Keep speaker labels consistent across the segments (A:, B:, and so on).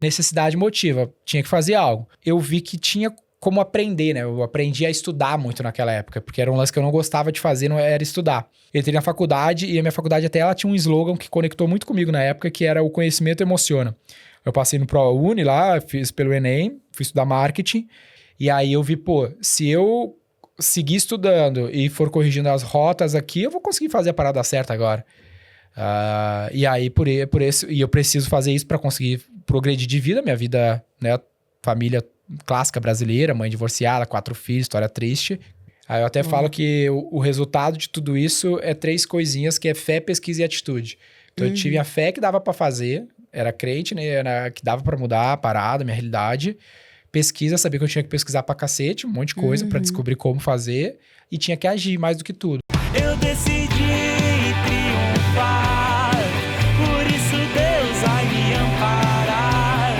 A: necessidade motiva, tinha que fazer algo. Eu vi que tinha como aprender, né? Eu aprendi a estudar muito naquela época, porque era um lance que eu não gostava de fazer, não era estudar. Eu entrei na faculdade e a minha faculdade até ela tinha um slogan que conectou muito comigo na época, que era o conhecimento emociona. Eu passei no ProUni lá, fiz pelo Enem, fui estudar marketing, e aí eu vi, se eu seguir estudando e for corrigindo as rotas aqui, eu vou conseguir fazer a parada certa agora. E aí, por isso, e eu preciso fazer isso para conseguir progredir de vida, minha vida, né, família clássica brasileira, mãe divorciada, 4 filhos, história triste. Aí eu até falo que o resultado de tudo isso é 3 coisinhas, que é fé, pesquisa e atitude. Então eu tive a fé que dava pra fazer, era crente, né, que dava pra mudar a parada, minha realidade. Pesquisa, sabia que eu tinha que pesquisar pra cacete, um monte de coisa pra descobrir como fazer. E tinha que agir mais do que tudo.
B: Eu decidi triunfar, por isso Deus vai me amparar,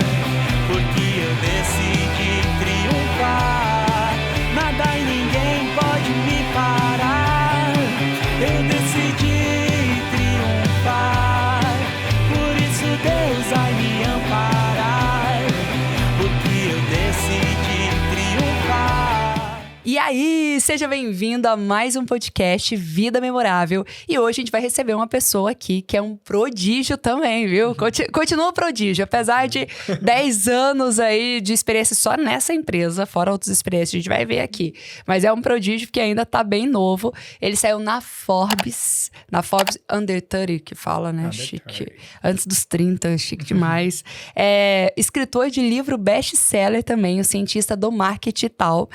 B: porque eu decidi triunfar, nada e ninguém pode me parar. Eu decidi triunfar, por isso Deus vai me amparar, porque eu decidi triunfar.
C: E aí, seja bem-vindo a mais um podcast Vida Memorável. E hoje a gente vai receber uma pessoa aqui que é um prodígio também, viu? Continua prodígio, apesar de 10 anos aí de experiência só nessa empresa, fora outras experiências, a gente vai ver aqui. Mas é um prodígio que ainda tá bem novo. Ele saiu na Forbes Under 30, que fala, né? Chique. Antes dos 30, chique demais. É escritor de livro best-seller também, o cientista do marketing e tal.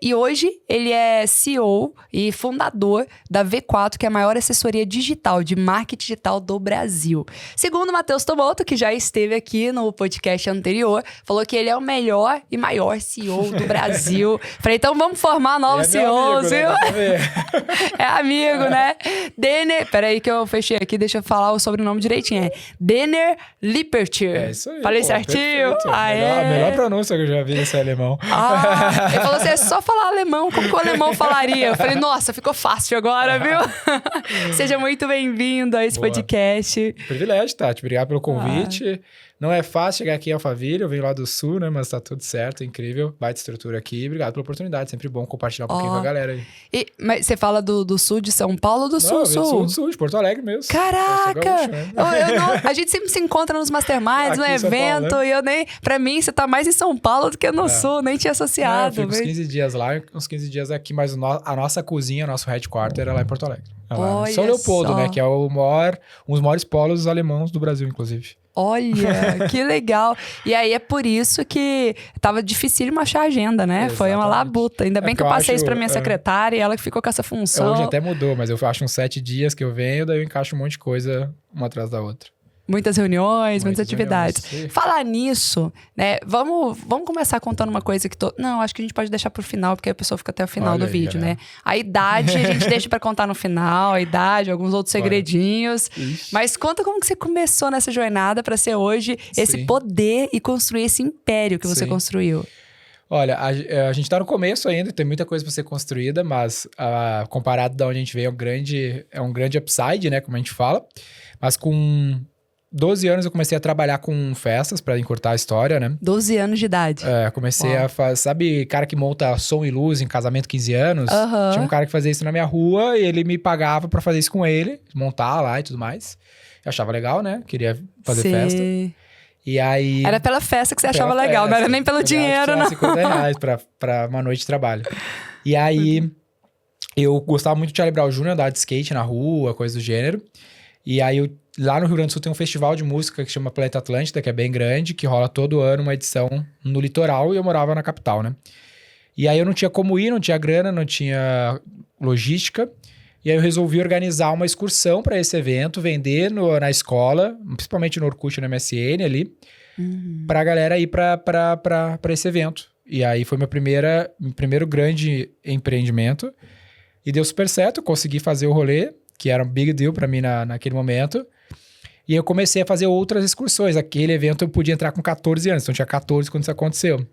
C: E hoje ele é CEO e fundador da V4, que é a maior assessoria digital de marketing digital do Brasil. Segundo o Matheus Tomoto, que já esteve aqui no podcast anterior, falou que ele é o melhor e maior CEO do Brasil. Falei, então vamos formar novos CEOs, viu? É amigo, né? Denner, peraí que eu fechei aqui, deixa eu falar o sobrenome direitinho. É Denner Lippertier.
A: É isso aí.
C: Falei certinho?
A: A melhor pronúncia que eu já vi nesse alemão.
C: Ele falou assim, é só falar alemão, como que o alemão falaria? Eu falei, nossa, ficou fácil agora, viu? Seja muito bem-vindo a esse podcast.
A: Privilégio, Tati. Obrigado pelo convite. Não é fácil chegar aqui em Alphaville, eu venho lá do Sul, né? Mas tá tudo certo, incrível. Baita estrutura aqui. Obrigado pela oportunidade. Sempre bom compartilhar um pouquinho com a galera aí.
C: Mas você fala do Sul de São Paulo ou do Sul?
A: Do Sul, de Porto Alegre mesmo.
C: Caraca!
A: Gaúcho, né?
C: A gente sempre se encontra nos masterminds, no evento,
A: Paulo, né?
C: E eu nem... Pra mim, você tá mais em São Paulo do que no Sul, nem tinha associado.
A: Eu fico uns 15 dias lá, uns 15 dias aqui, mas a nossa cozinha, nosso headquarter era lá em Porto Alegre. Lá em São Leopoldo, né? Que é um dos maiores polos alemãos do Brasil, inclusive.
C: Olha, que legal. E aí é por isso que tava difícil achar a agenda, né?
A: Exatamente.
C: Foi uma labuta. Ainda bem que eu passei isso pra minha secretária e ela que ficou com essa função.
A: Hoje até mudou, mas eu acho uns 7 dias que eu venho, daí eu encaixo um monte de coisa uma atrás da outra.
C: Muitas reuniões, muitas atividades. Falar nisso, né? Vamos começar contando uma coisa que... Não, acho que a gente pode deixar pro final, porque a pessoa fica até o final do vídeo, né? A idade a gente deixa pra contar no final, a idade, alguns outros segredinhos. Ixi. Mas conta como que você começou nessa jornada pra ser hoje esse poder e construir esse império que você construiu.
A: Olha, a gente tá no começo ainda, tem muita coisa pra ser construída, mas comparado da onde a gente veio, é um grande upside, né? Como a gente fala. Mas com 12 anos eu comecei a trabalhar com festas pra encurtar a história, né?
C: 12 anos de idade.
A: Comecei a fazer... Sabe, cara que monta som e luz em casamento 15 anos? Tinha um cara que fazia isso na minha rua e ele me pagava pra fazer isso com ele. Montar lá e tudo mais. Eu achava legal, né? Queria fazer festa. E aí...
C: Era pela festa que você achava legal, não era nem pelo dinheiro, não.
A: R$50 pra uma noite de trabalho. E aí, eu gostava muito de Charlie Brown Jr., andar de skate na rua, coisa do gênero. E aí, lá no Rio Grande do Sul tem um festival de música que chama Planeta Atlântida, que é bem grande, que rola todo ano uma edição no litoral, e eu morava na capital, né? E aí eu não tinha como ir, não tinha grana, não tinha logística. E aí eu resolvi organizar uma excursão para esse evento, vender na escola, principalmente no Orkut e no MSN ali, pra galera ir pra esse evento. E aí foi meu primeiro grande empreendimento. E deu super certo, consegui fazer o rolê, que era um big deal pra mim naquele momento. E eu comecei a fazer outras excursões. Aquele evento eu podia entrar com 14 anos, então eu tinha 14 quando isso aconteceu.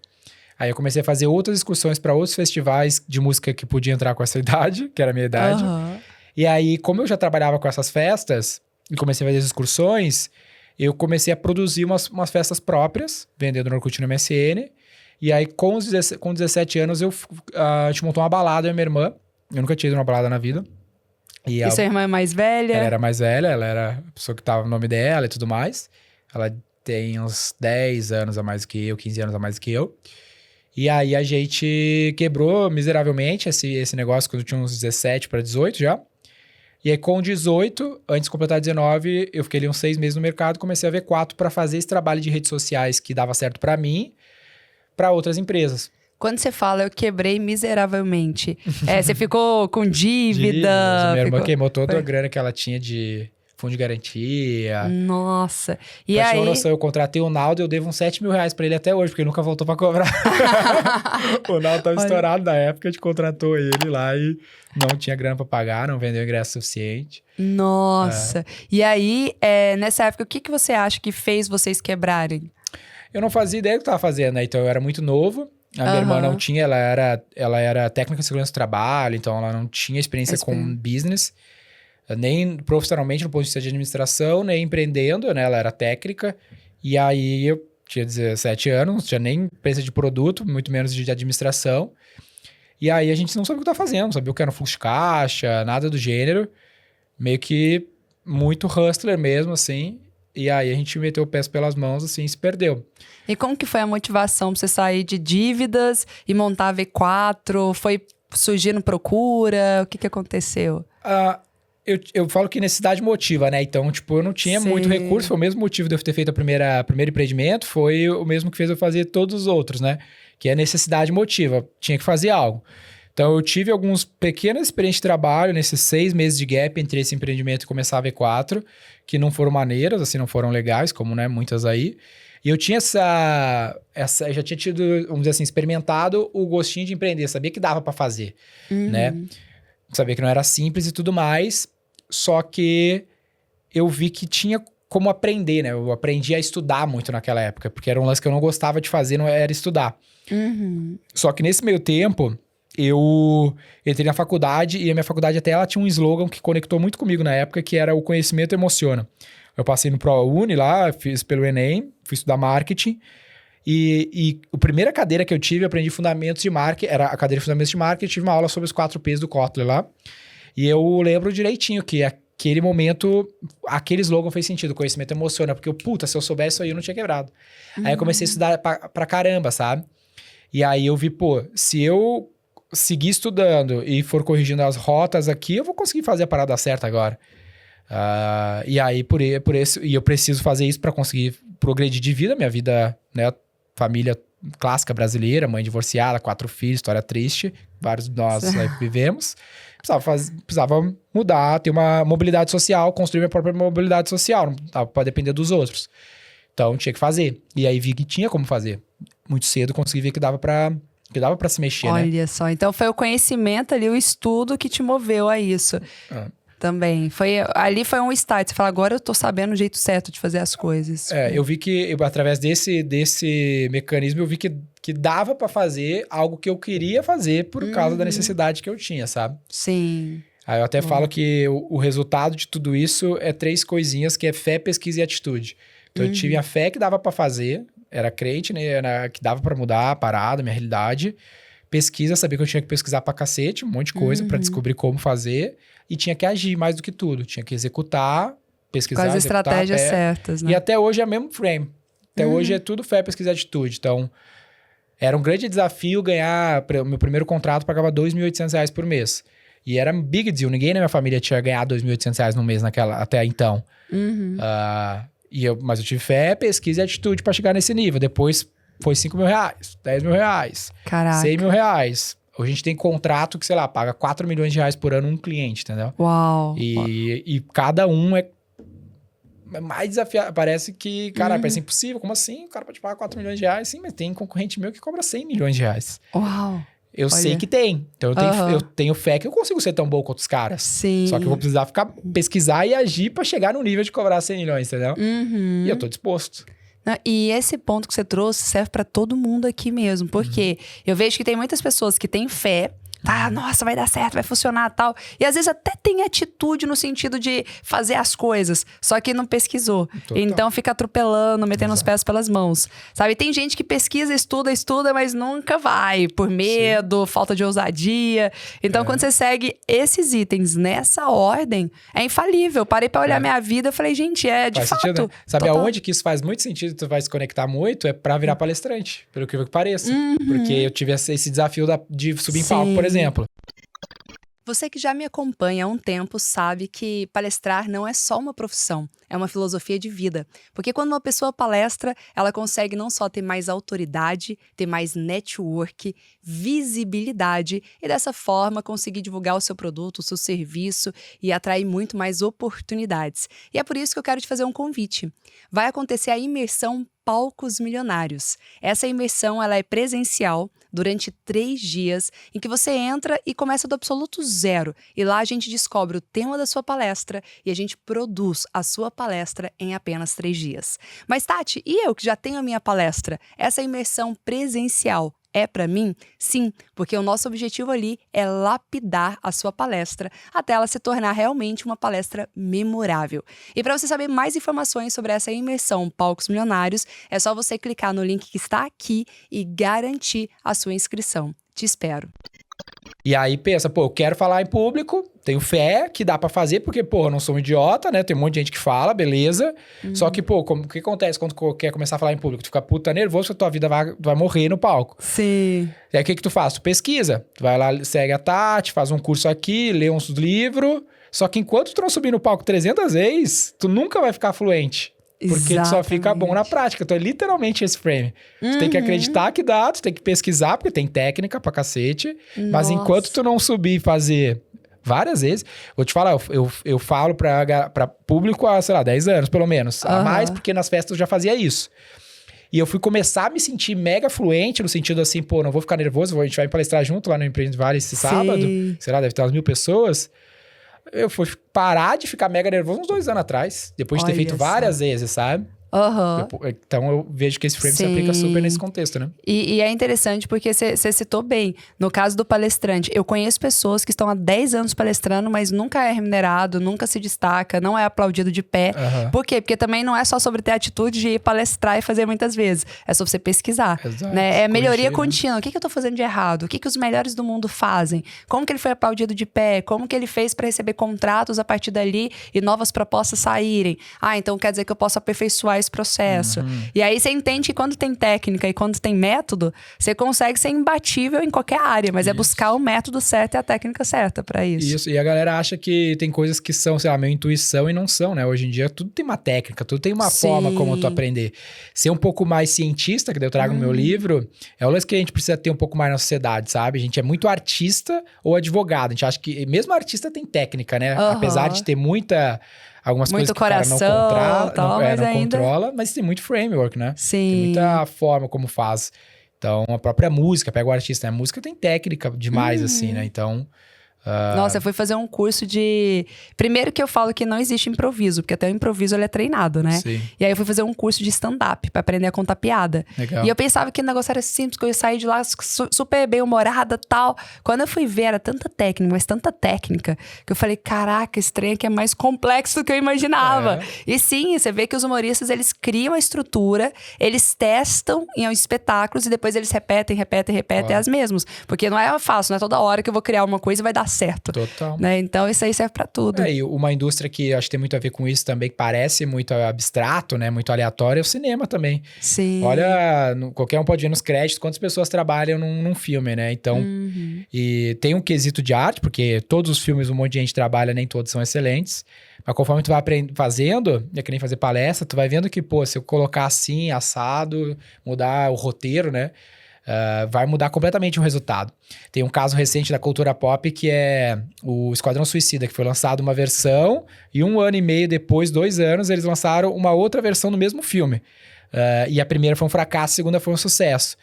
A: Aí eu comecei a fazer outras excursões para outros festivais de música que podia entrar com essa idade, que era a minha idade. E aí, como eu já trabalhava com essas festas e comecei a fazer as excursões, eu comecei a produzir umas festas próprias, vendendo no Orkut e no MSN. E aí, com 17 anos, a gente montou uma balada, eu e minha irmã. Eu nunca tinha ido numa balada na vida.
C: E sua irmã é mais velha?
A: Ela era mais velha, ela era a pessoa que tava no nome dela e tudo mais. Ela tem uns 10 anos a mais que eu, 15 anos a mais que eu. E aí a gente quebrou miseravelmente esse negócio quando eu tinha uns 17 para 18 já. E aí com 18, antes de completar 19, eu fiquei ali uns 6 meses no mercado, comecei a V4 para fazer esse trabalho de redes sociais que dava certo para mim, para outras empresas.
C: Quando você fala, eu quebrei miseravelmente. Você ficou com dívida?
A: Minha irmã queimou toda a grana que ela tinha de fundo de garantia.
C: Nossa. E
A: pra
C: aí...
A: ter uma noção, eu contratei o Naldo e eu devo uns 7 mil reais pra ele até hoje, porque ele nunca voltou pra cobrar. O Naldo tava estourado na época, a gente contratou ele lá e não tinha grana pra pagar, não vendeu ingresso suficiente.
C: Nossa. E aí, nessa época, o que você acha que fez vocês quebrarem?
A: Eu não fazia ideia do que eu tava fazendo, né? Então eu era muito novo. A minha irmã não tinha, ela era técnica de segurança do trabalho, então ela não tinha experiência com business, nem profissionalmente no ponto de vista de administração, nem empreendendo, né? Ela era técnica. E aí eu tinha 17 anos, não tinha nem experiência de produto, muito menos de administração. E aí a gente não sabia o que estava fazendo, não sabia o que era um fluxo de caixa, nada do gênero. Meio que muito hustler mesmo, assim. E aí a gente meteu o pé pelas mãos, assim, e se perdeu.
C: E como que foi a motivação pra você sair de dívidas e montar a V4? Foi surgindo procura? O que aconteceu?
A: Eu falo que necessidade motiva, né? Então, tipo, eu não tinha muito recurso. Foi o mesmo motivo de eu ter feito o primeiro empreendimento. Foi o mesmo que fez eu fazer todos os outros, né? Que é necessidade motiva. Tinha que fazer algo. Então, eu tive alguns pequenas experiências de trabalho nesses 6 meses de gap entre esse empreendimento e começar a V4, que não foram maneiras, assim, não foram legais, como, né, muitas aí. E eu tinha já tinha tido, vamos dizer assim, experimentado o gostinho de empreender, sabia que dava pra fazer, né? Sabia que não era simples e tudo mais, só que eu vi que tinha como aprender, né? Eu aprendi a estudar muito naquela época, porque era um lance que eu não gostava de fazer, não era estudar. Só que nesse meio tempo, eu entrei na faculdade e a minha faculdade até ela tinha um slogan que conectou muito comigo na época, que era o conhecimento emociona. Eu passei no ProUni lá, fiz pelo Enem, fui estudar marketing e a primeira cadeira que eu tive, eu aprendi fundamentos de marketing, era a cadeira de fundamentos de marketing, tive uma aula sobre os 4 P's do Kotler lá e eu lembro direitinho que aquele momento, aquele slogan fez sentido, o conhecimento emociona, porque puta, se eu soubesse isso aí eu não tinha quebrado. Aí eu comecei a estudar pra caramba, sabe? E aí eu vi, se eu seguir estudando e for corrigindo as rotas aqui, eu vou conseguir fazer a parada certa agora. E aí, por isso, e eu preciso fazer isso para conseguir progredir de vida, minha vida, né, família clássica brasileira, mãe divorciada, 4 filhos, história triste, vários de nós vivemos. Precisava mudar, ter uma mobilidade social, construir minha própria mobilidade social, não dava pra depender dos outros. Então, tinha que fazer. E aí vi que tinha como fazer. Muito cedo consegui ver que dava pra se mexer, né?
C: Olha só, então foi o conhecimento ali, o estudo que te moveu a isso. Também. Ali foi um start. Você fala, agora eu tô sabendo o jeito certo de fazer as coisas.
A: Eu vi que, através desse mecanismo, eu vi que dava pra fazer algo que eu queria fazer por causa da necessidade que eu tinha, sabe?
C: Sim.
A: Aí eu até falo que o resultado de tudo isso é 3 coisinhas, que é fé, pesquisa e atitude. Então eu tive a fé que dava pra fazer, era crente, né? Que dava pra mudar a parada, a minha realidade. Pesquisa, sabia que eu tinha que pesquisar pra cacete, um monte de coisa pra descobrir como fazer. E tinha que agir mais do que tudo. Tinha que executar, pesquisar,
C: com as estratégias
A: fé.
C: certas, né?
A: E até hoje é o mesmo frame. Até hoje é tudo fé, pesquisa e atitude. Então, era um grande desafio ganhar... O meu primeiro contrato pagava R$2.800 por mês. E era um big deal. Ninguém na minha família tinha ganhado R$2.800 no mês até então. Mas eu tive fé, pesquisa e atitude pra chegar nesse nível. Depois foi R$5.000, R$10.000,
C: Caraca.
A: R$6.000. Hoje a gente tem contrato que, sei lá, paga R$4 milhões por ano um cliente, entendeu?
C: Uau.
A: E cada um é mais desafiado. Parece que, cara, parece impossível. Como assim? O cara pode pagar R$4 milhões? Sim, mas tem concorrente meu que cobra R$100 milhões.
C: Uau.
A: Eu sei que tem. Então eu tenho fé que eu consigo ser tão bom quanto os caras.
C: Sim.
A: Só que eu vou precisar pesquisar e agir pra chegar no nível de cobrar 100 milhões, entendeu? E eu tô disposto.
C: E esse ponto que você trouxe serve pra todo mundo aqui mesmo. Porque eu vejo que tem muitas pessoas que têm fé, tá, nossa, vai dar certo, vai funcionar, tal. E às vezes até tem atitude no sentido de fazer as coisas, só que não pesquisou.
A: Total.
C: Então fica atropelando, metendo os pés pelas mãos. Sabe, tem gente que pesquisa, estuda, mas nunca vai, por medo, falta de ousadia. Então quando você segue esses itens nessa ordem, é infalível. Parei pra olhar minha vida e falei, gente, de
A: faz
C: fato.
A: sentido, né? Sabe
C: total.
A: aonde que isso faz muito sentido, tu vai se conectar muito, é pra virar palestrante, pelo que pareça. Porque eu tive esse desafio de subir em palco, por exemplo.
C: Você que já me acompanha há um tempo sabe que palestrar não é só uma profissão, é uma filosofia de vida. Porque quando uma pessoa palestra, ela consegue não só ter mais autoridade, ter mais network, visibilidade e dessa forma conseguir divulgar o seu produto, o seu serviço e atrair muito mais oportunidades. E é por isso que eu quero te fazer um convite. Vai acontecer a imersão Palcos Milionários. Essa imersão ela é presencial durante 3 dias, em que você entra e começa do absoluto zero. E lá a gente descobre o tema da sua palestra e a gente produz a sua palestra em apenas 3 dias. Mas Tati, e eu que já tenho a minha palestra? Essa imersão presencial é para mim? Sim, porque o nosso objetivo ali é lapidar a sua palestra até ela se tornar realmente uma palestra memorável. E para você saber mais informações sobre essa imersão Palcos Milionários, é só você clicar no link que está aqui e garantir a sua inscrição. Te espero.
A: E aí pensa, eu quero falar em público, tenho fé que dá pra fazer, porque, eu não sou um idiota, né? Tem um monte de gente que fala, beleza. Só que, o que acontece quando tu quer começar a falar em público? Tu fica puta nervoso, que a tua vida vai morrer no palco.
C: Sim.
A: E aí, o que tu faz? Tu pesquisa. Tu vai lá, segue a Tati, faz um curso aqui, lê uns livros. Só que enquanto tu não subir no palco 300 vezes, tu nunca vai ficar fluente. Porque tu só fica bom na prática. Então é literalmente esse frame. Tu tem que acreditar que dá, tu tem que pesquisar, porque tem técnica pra cacete. Mas enquanto tu não subir e fazer várias vezes, vou te falar, eu falo pra público há, sei lá, 10 anos, pelo menos. A mais, porque nas festas eu já fazia isso. E eu fui começar a me sentir mega fluente, no sentido assim, não vou ficar nervoso, a gente vai palestrar junto lá no Empreende Vale esse sábado. Sei lá, deve ter umas 1.000 pessoas. Eu fui parar de ficar mega nervoso uns 2 anos atrás. Depois de ter feito várias vezes, sabe? Então eu vejo que esse frame se aplica super nesse contexto, né?
C: E é interessante porque você citou bem. No caso do palestrante, eu conheço pessoas que estão há 10 anos palestrando, mas nunca é remunerado, nunca se destaca, não é aplaudido de pé. Por quê? Porque também não é só sobre ter a atitude de ir palestrar e fazer muitas vezes. É sobre você pesquisar.
A: Exato.
C: Né? É melhoria
A: Corrigir,
C: contínua.
A: né?
C: O que eu tô fazendo de errado? O que os melhores do mundo fazem? Como que ele foi aplaudido de pé? Como que ele fez para receber contratos a partir dali e novas propostas saírem? Então quer dizer que eu posso aperfeiçoar esse processo. E aí você entende que quando tem técnica e quando tem método, você consegue ser imbatível em qualquer área, mas é buscar o método certo e a técnica certa para isso.
A: Isso, e a galera acha que tem coisas que são, sei lá, meio intuição e não são, né? Hoje em dia tudo tem uma técnica, tudo tem uma forma como tu aprender. Ser um pouco mais cientista, que eu trago no meu livro, é o lance que a gente precisa ter um pouco mais na sociedade, sabe? A gente é muito artista ou advogado. A gente acha que mesmo artista tem técnica, né? Apesar de ter algumas
C: muito
A: coisas que o cara não controla, mas tem muito framework, né?
C: Sim.
A: Tem muita forma como faz. Então, a própria música, pega o artista, né? A música tem técnica demais, assim, né? Então...
C: Nossa, eu fui fazer um curso de... Primeiro que eu falo que não existe improviso, porque até o improviso ele é treinado, né?
A: Sim.
C: E aí eu fui fazer um curso de stand-up pra aprender a contar piada.
A: Legal.
C: E eu pensava que o negócio era simples, que eu ia sair de lá super bem-humorada e tal. Quando eu fui ver, era tanta técnica, mas tanta técnica, que eu falei, caraca, esse trem aqui é mais complexo do que eu imaginava. E sim, você vê que os humoristas, eles criam a estrutura, eles testam em espetáculos e depois eles repetem as mesmas. Porque não é fácil, não é toda hora que eu vou criar uma coisa e vai dar certo.
A: Total.
C: Né? Então, isso aí serve pra tudo.
A: E uma indústria que acho que tem muito a ver com isso também, que parece muito abstrato, né? Muito aleatório, é o cinema também.
C: Sim.
A: Olha, qualquer um pode ver nos créditos quantas pessoas trabalham num filme, né? Então, e tem um quesito de arte, porque todos os filmes um monte de gente trabalha, nem todos são excelentes. Mas conforme tu vai fazendo, é que nem fazer palestra, tu vai vendo que, se eu colocar assim, assado, mudar o roteiro, né? Vai mudar completamente o resultado. Tem um caso recente da cultura pop que é o Esquadrão Suicida, que foi lançado uma versão e 1 ano e meio depois, 2 anos, eles lançaram uma outra versão do mesmo filme. E a primeira foi um fracasso, a segunda foi um sucesso.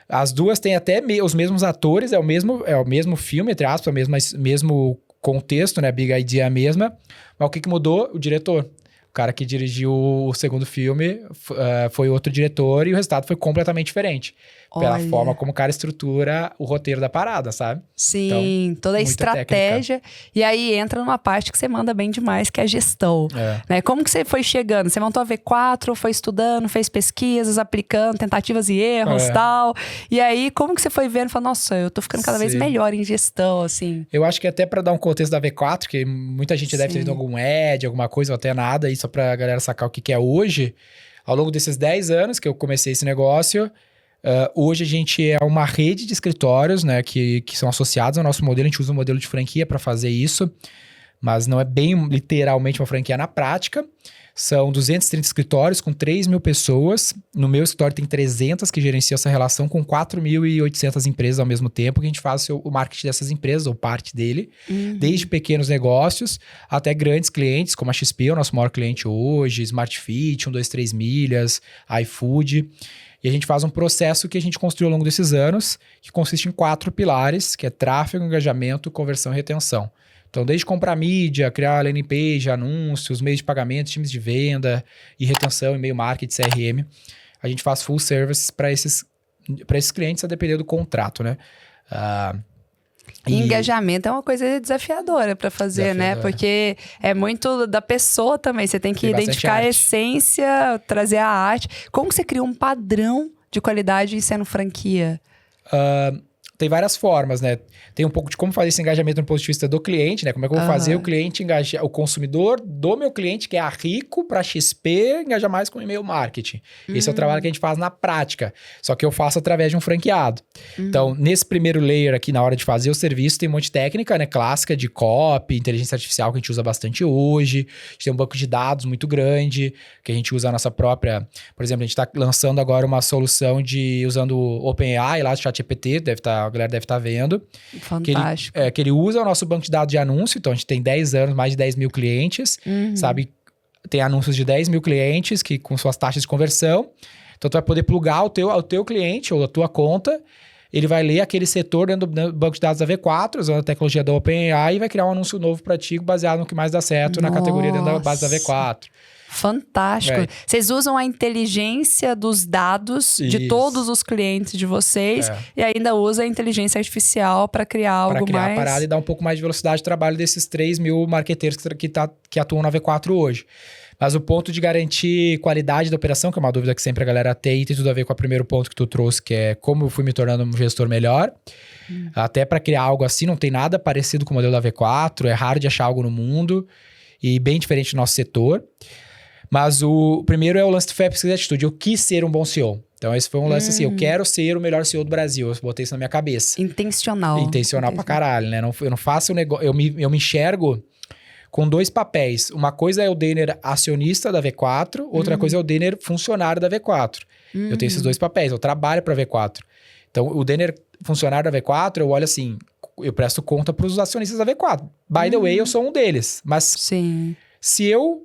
A: As duas têm até os mesmos atores, é o mesmo filme, entre aspas, mesmo contexto, né? Big Idea é a mesma. Mas o que mudou? O diretor. cara que dirigiu o segundo filme foi outro diretor e o resultado foi completamente diferente. Pela
C: Olha.
A: forma como o cara estrutura o roteiro da parada, sabe?
C: Sim,
A: Então,
C: toda a
A: muita
C: estratégia. E aí entra numa parte que você manda bem demais, que é a gestão. Né? Como que você foi chegando? Você montou a V4, foi estudando, fez pesquisas, aplicando, tentativas e erros e tal. E aí, como que você foi vendo? Falou, nossa, eu tô ficando cada vez melhor em gestão, assim.
A: Eu acho que até pra dar um contexto da V4, que muita gente deve ter visto algum ad, alguma coisa, ou até nada, e só pra galera sacar o que é hoje. Ao longo desses 10 anos que eu comecei esse negócio, hoje a gente é uma rede de escritórios, né, que são associados ao nosso modelo. A gente usa um modelo de franquia para fazer isso, mas não é bem literalmente uma franquia na prática. São 230 escritórios com 3 mil pessoas. No meu escritório tem 300 que gerenciam essa relação com 4.800 empresas ao mesmo tempo, que a gente faz o marketing dessas empresas, ou parte dele, desde pequenos negócios até grandes clientes, como a XP, o nosso maior cliente hoje, Smart Fit, 123 Milhas, iFood. E a gente faz um processo que a gente construiu ao longo desses anos, que consiste em 4 pilares, que é tráfego, engajamento, conversão e retenção. Então, desde comprar mídia, criar landing page, anúncios, meios de pagamento, times de venda e retenção, e-mail marketing, CRM, a gente faz full service para esses clientes, a depender do contrato, né?
C: Engajamento é uma coisa desafiadora para fazer, né? Porque é muito da pessoa também. Você tem que identificar a essência, trazer a arte. Como que você cria um padrão de qualidade sendo franquia?
A: Tem várias formas, né? Tem um pouco de como fazer esse engajamento no ponto de vista do cliente, né? Como é que eu vou fazer o cliente engajar, o consumidor do meu cliente, que é a Rico, para XP, engajar mais com e-mail marketing. Esse é o trabalho que a gente faz na prática. Só que eu faço através de um franqueado. Então, nesse primeiro layer aqui, na hora de fazer o serviço, tem um monte de técnica, né? Clássica de copy, inteligência artificial, que a gente usa bastante hoje. A gente tem um banco de dados muito grande, que a gente usa a nossa própria... Por exemplo, a gente está lançando agora uma solução usando o OpenAI lá do ChatGPT, a galera deve estar vendo.
C: Fantástico.
A: Que ele usa o nosso banco de dados de anúncio. Então, a gente tem 10 anos, mais de 10 mil clientes, sabe? Tem anúncios de 10 mil clientes com suas taxas de conversão. Então, tu vai poder plugar ao teu cliente ou a tua conta. Ele vai ler aquele setor dentro do banco de dados da V4, usando a tecnologia da OpenAI, e vai criar um anúncio novo para ti, baseado no que mais dá certo na categoria dentro da base da V4.
C: Fantástico. Vocês usam a inteligência dos dados de todos os clientes de vocês e ainda usa a inteligência artificial para criar algo mais... Para criar a
A: parada e dar um pouco mais de velocidade de trabalho desses 3 mil marqueteiros que atuam na V4 hoje. Mas o ponto de garantir qualidade da operação, que é uma dúvida que sempre a galera tem tudo a ver com o primeiro ponto que tu trouxe, que é como eu fui me tornando um gestor melhor. Até para criar algo assim, não tem nada parecido com o modelo da V4, é raro de achar algo no mundo e bem diferente do nosso setor. Mas o primeiro é o lance do Fé, Pesquisa e Atitude. Eu quis ser um bom CEO. Então, esse foi um lance assim, eu quero ser o melhor CEO do Brasil. Eu botei isso na minha cabeça.
C: Intencional
A: pra caralho, né? Eu não faço o negócio... Eu me enxergo com 2 papéis. Uma coisa é o Denner acionista da V4, outra coisa é o Denner funcionário da V4. Eu tenho esses 2 papéis, eu trabalho pra V4. Então, o Denner funcionário da V4, eu olho assim, eu presto conta pros acionistas da V4. By the way, eu sou um deles. Mas se eu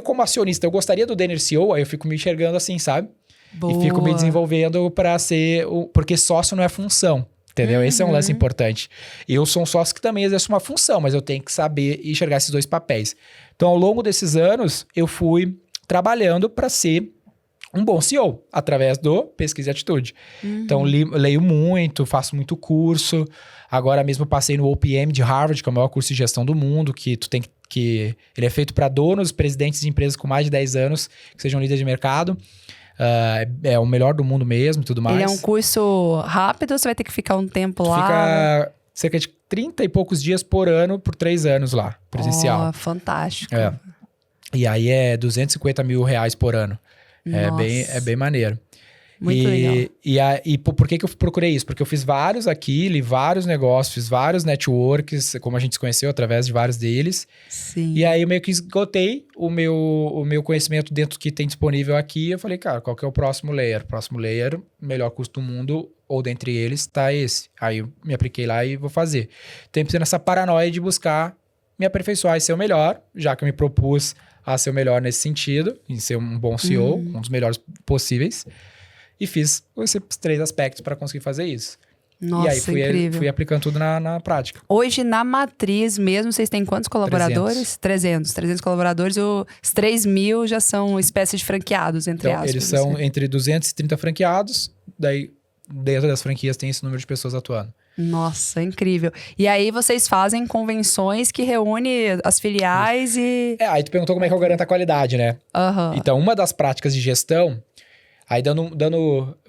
A: como acionista, eu gostaria do Denner CEO, aí eu fico me enxergando assim, sabe?
C: Boa.
A: E fico me desenvolvendo para ser... Porque sócio não é função, entendeu? Esse é um lance importante. Eu sou um sócio que também exerce uma função, mas eu tenho que saber enxergar esses 2 papéis. Então, ao longo desses anos, eu fui trabalhando para ser um bom CEO, através do Pesquisa e Atitude. Então, leio muito, faço muito curso. Agora mesmo passei no OPM de Harvard, que é o maior curso de gestão do mundo, que tu tem que ele é feito para donos, presidentes de empresas com mais de 10 anos, que sejam líderes de mercado. É o melhor do mundo mesmo e tudo mais.
C: Ele é um curso rápido ou você vai ter que ficar um tempo lá?
A: Fica cerca de 30 e poucos dias por ano, por 3 anos lá, presencial.
C: Fantástico.
A: E aí é R$250 mil por ano. É bem maneiro.
C: Muito legal.
A: E por que eu procurei isso? Porque eu fiz vários aqui, li vários negócios, fiz vários networks, como a gente se conheceu, através de vários deles.
C: Sim.
A: E aí eu meio que esgotei o meu conhecimento dentro do que tem disponível aqui. Eu falei, cara, qual que é o próximo layer? O próximo layer, melhor custo do mundo, ou dentre eles, tá esse. Aí eu me apliquei lá e vou fazer. Tem que ser nessa paranoia de buscar me aperfeiçoar e ser o melhor, já que eu me propus a ser o melhor nesse sentido, em ser um bom CEO, um dos melhores possíveis. E fiz esses 3 aspectos para conseguir fazer isso.
C: Nossa,
A: e aí
C: incrível.
A: fui aplicando tudo na prática.
C: Hoje, na matriz mesmo, vocês têm quantos colaboradores? 300 colaboradores. Os 3.000 já são espécies de franqueados, entre
A: Então,
C: aspas.
A: eles são
C: assim.
A: entre 230 franqueados, daí dentro das franquias tem esse número de pessoas atuando.
C: Nossa, incrível. E aí vocês fazem convenções que reúnem as filiais e...
A: Aí tu perguntou como é que eu garanto a qualidade, né?
C: Aham.
A: Então, uma das práticas de gestão, aí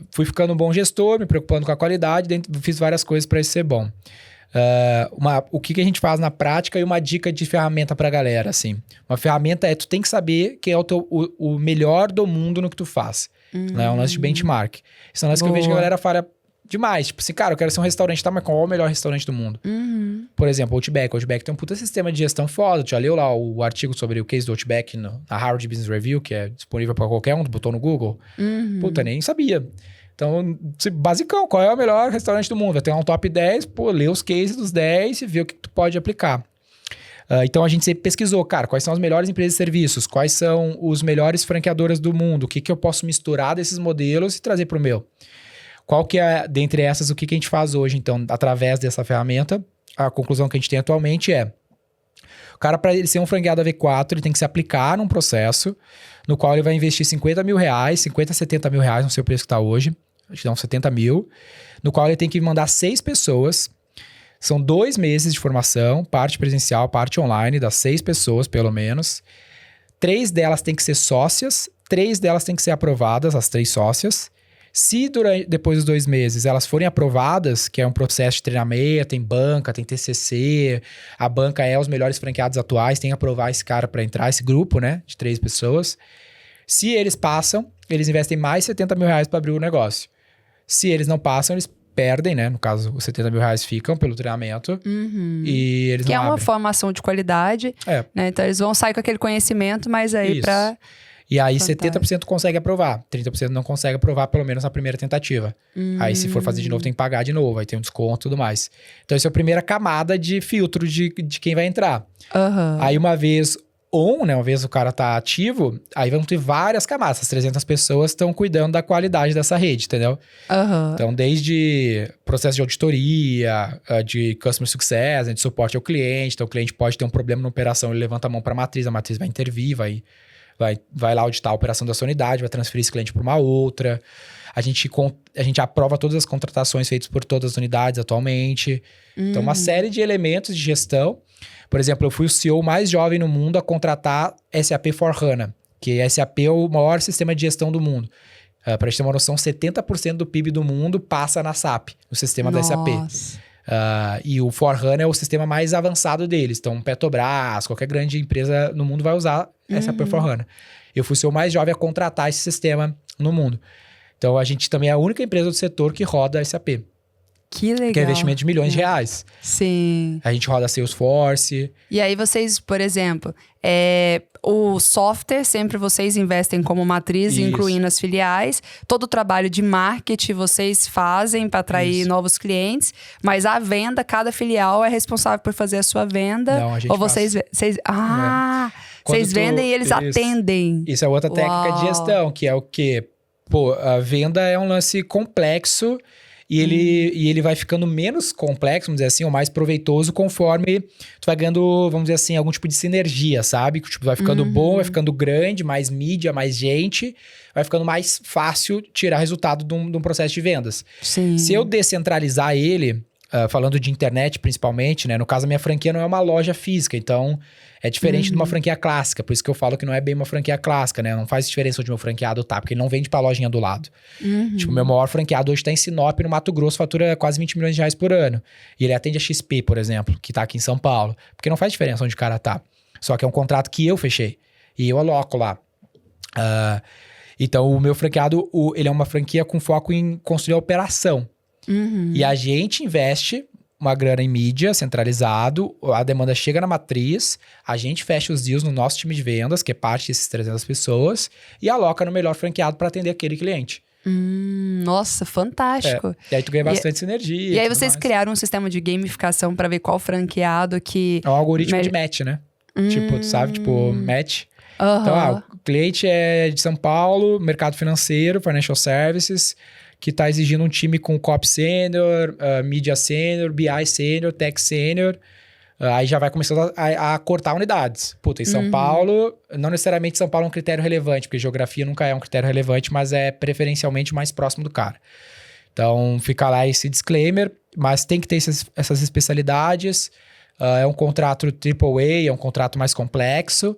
A: fui ficando um bom gestor, me preocupando com a qualidade, fiz várias coisas para isso ser bom. O que a gente faz na prática e uma dica de ferramenta pra galera, assim. Uma ferramenta tu tem que saber quem é o melhor do mundo no que tu faz. Né? É um lance de benchmark. Isso é um lance que eu vejo que a galera fala demais. Tipo assim, cara, eu quero ser um restaurante, tá? Mas qual é o melhor restaurante do mundo? Por exemplo, Outback. Outback tem um puta sistema de gestão foda. Tu já leu lá o artigo sobre o case do Outback na Harvard Business Review, que é disponível pra qualquer um, tu botou no Google? Puta, nem sabia. Então, basicão, qual é o melhor restaurante do mundo? Vai ter um top 10, lê os cases dos 10 e vê o que tu pode aplicar. Então, a gente sempre pesquisou, cara, quais são as melhores empresas de serviços, quais são os melhores franqueadoras do mundo, o que eu posso misturar desses modelos e trazer pro meu. Qual que é, dentre essas, o que a gente faz hoje, então, através dessa ferramenta? A conclusão que a gente tem atualmente é, o cara, para ele ser um franqueado AV4, ele tem que se aplicar num processo no qual ele vai investir 50 mil reais, 50 a 70 mil reais, não sei o preço que está hoje, acho que dá uns 70 mil, no qual ele tem que mandar 6 pessoas, são 2 meses de formação, parte presencial, parte online, das 6 pessoas, pelo menos. 3 delas têm que ser sócias, 3 delas têm que ser aprovadas, as 3 sócias. Se depois dos 2 meses elas forem aprovadas, que é um processo de treinamento, tem banca, tem TCC, a banca é os melhores franqueados atuais, tem que aprovar esse cara para entrar, esse grupo, né, de 3 pessoas. Se eles passam, eles investem mais 70 mil reais para abrir o negócio. Se eles não passam, eles perdem, né, no caso, os 70 mil reais ficam pelo treinamento e eles
C: Que
A: não
C: é uma
A: abrem.
C: formação de qualidade, né, então eles vão sair com aquele conhecimento, mas aí
A: Isso.
C: para...
A: E aí
C: Fantástico.
A: 70% consegue aprovar, 30% não consegue aprovar, pelo menos na primeira tentativa. Aí se for fazer de novo, tem que pagar de novo, aí tem um desconto e tudo mais. Então essa é a primeira camada de filtro de quem vai entrar. Aí uma vez uma vez o cara tá ativo, aí vão ter várias camadas. As 300 pessoas estão cuidando da qualidade dessa rede, entendeu? Então desde processo de auditoria, de customer success, de suporte ao cliente. Então o cliente pode ter um problema na operação, ele levanta a mão para a matriz vai intervir, vai lá auditar a operação da sua unidade, vai transferir esse cliente para uma outra. A gente aprova todas as contratações feitas por todas as unidades atualmente. Então, uma série de elementos de gestão. Por exemplo, eu fui o CEO mais jovem no mundo a contratar SAP For-HANA, que SAP é o maior sistema de gestão do mundo. Para gente ter uma noção, 70% do PIB do mundo passa na SAP, no sistema da SAP. E o For-HANA é o sistema mais avançado deles. Então, Petrobras, qualquer grande empresa no mundo vai usar SAP For-HANA. Eu fui o mais jovem a contratar esse sistema no mundo. Então, a gente também é a única empresa do setor que roda SAP.
C: Que legal.
A: Que é investimento de milhões de reais.
C: Sim.
A: A gente roda Salesforce.
C: E aí vocês, por exemplo, o software sempre vocês investem como matriz,
A: Isso.
C: incluindo as filiais. Todo o trabalho de marketing vocês fazem para atrair novos clientes. Mas a venda, cada filial é responsável por fazer a sua venda.
A: Não, a gente
C: ou vocês... Vocês vendem e eles atendem.
A: Isso é outra técnica de gestão, que é o quê? A venda é um lance complexo e ele vai ficando menos complexo, vamos dizer assim, ou mais proveitoso conforme tu vai ganhando, vamos dizer assim, algum tipo de sinergia, sabe? Tipo, vai ficando bom, vai ficando grande, mais mídia, mais gente, vai ficando mais fácil tirar resultado de um processo de vendas.
C: Sim.
A: Se eu descentralizar ele, falando de internet principalmente, né? No caso, a minha franquia não é uma loja física, então é diferente de uma franquia clássica. Por isso que eu falo que não é bem uma franquia clássica, né? Não faz diferença onde meu franqueado tá, porque ele não vende pra lojinha do lado. Tipo, meu maior franqueado hoje tá em Sinop, no Mato Grosso, fatura quase 20 milhões de reais por ano. E ele atende a XP, por exemplo, que tá aqui em São Paulo. Porque não faz diferença onde o cara tá. Só que é um contrato que eu fechei. E eu aloco lá. Então, o meu franqueado, ele é uma franquia com foco em construir a operação. E a gente investe uma grana em mídia, centralizado, a demanda chega na matriz, a gente fecha os deals no nosso time de vendas, que é parte desses 300 pessoas, e aloca no melhor franqueado para atender aquele cliente.
C: Nossa, fantástico.
A: E aí tu ganha bastante sinergia.
C: E aí vocês criaram um sistema de gamificação para ver qual franqueado que...
A: É um algoritmo de match, né? Tipo, tu sabe? Tipo, match. Então, o cliente é de São Paulo, mercado financeiro, financial services, que tá exigindo um time com Cop Sênior, Media Sênior, BI Sênior, Tech Sênior. Aí já vai começando a cortar unidades. Puta, em São Paulo, não necessariamente São Paulo é um critério relevante, porque geografia nunca é um critério relevante, mas é preferencialmente mais próximo do cara. Então, fica lá esse disclaimer, mas tem que ter essas especialidades. É um contrato AAA, é um contrato mais complexo.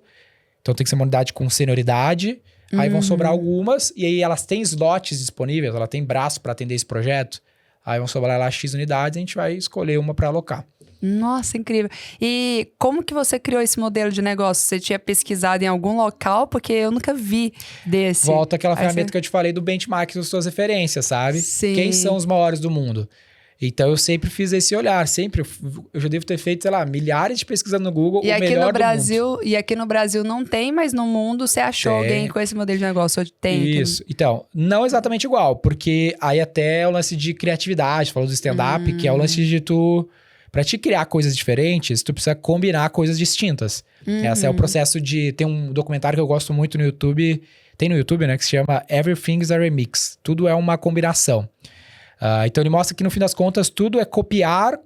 A: Então, tem que ser uma unidade com senioridade. Aí vão sobrar algumas, e aí elas têm slots disponíveis, ela tem braço para atender esse projeto. Aí vão sobrar lá X unidades, a gente vai escolher uma para alocar.
C: Nossa, incrível. E como que você criou esse modelo de negócio? Você tinha pesquisado em algum local? Porque eu nunca vi desse.
A: Volta àquela ferramenta que eu te falei do benchmark das suas referências, sabe?
C: Sim.
A: Quem são os maiores do mundo? Então, eu sempre fiz esse olhar. Sempre. Eu já devo ter feito, sei lá, milhares de pesquisas no Google, o melhor do mundo.
C: E aqui no Brasil não tem, mas no mundo você achou alguém com esse modelo de negócio? Tem.
A: Isso. Então, não exatamente igual. Porque aí até é o lance de criatividade. Falou do stand-up, que é o lance de tu... Pra te criar coisas diferentes, tu precisa combinar coisas distintas. Esse é o processo de... Tem um documentário que eu gosto muito no YouTube. Tem no YouTube, né? Que se chama Everything's a Remix. Tudo é uma combinação. Então, ele mostra que, no fim das contas, tudo é copiar,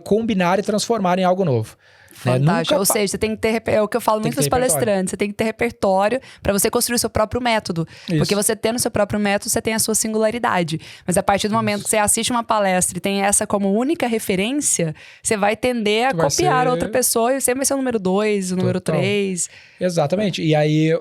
A: combinar e transformar em algo novo.
C: Fantástico. Ou seja, você tem que ter... É o que eu falo muito dos palestrantes. Você tem que ter repertório para você construir o seu próprio método. Isso. Porque você tendo o seu próprio método, você tem a sua singularidade. Mas a partir do momento que você assiste uma palestra e tem essa como única referência, você vai tender a copiar outra pessoa e você vai ser o número 2, o número 3.
A: Exatamente. E aí,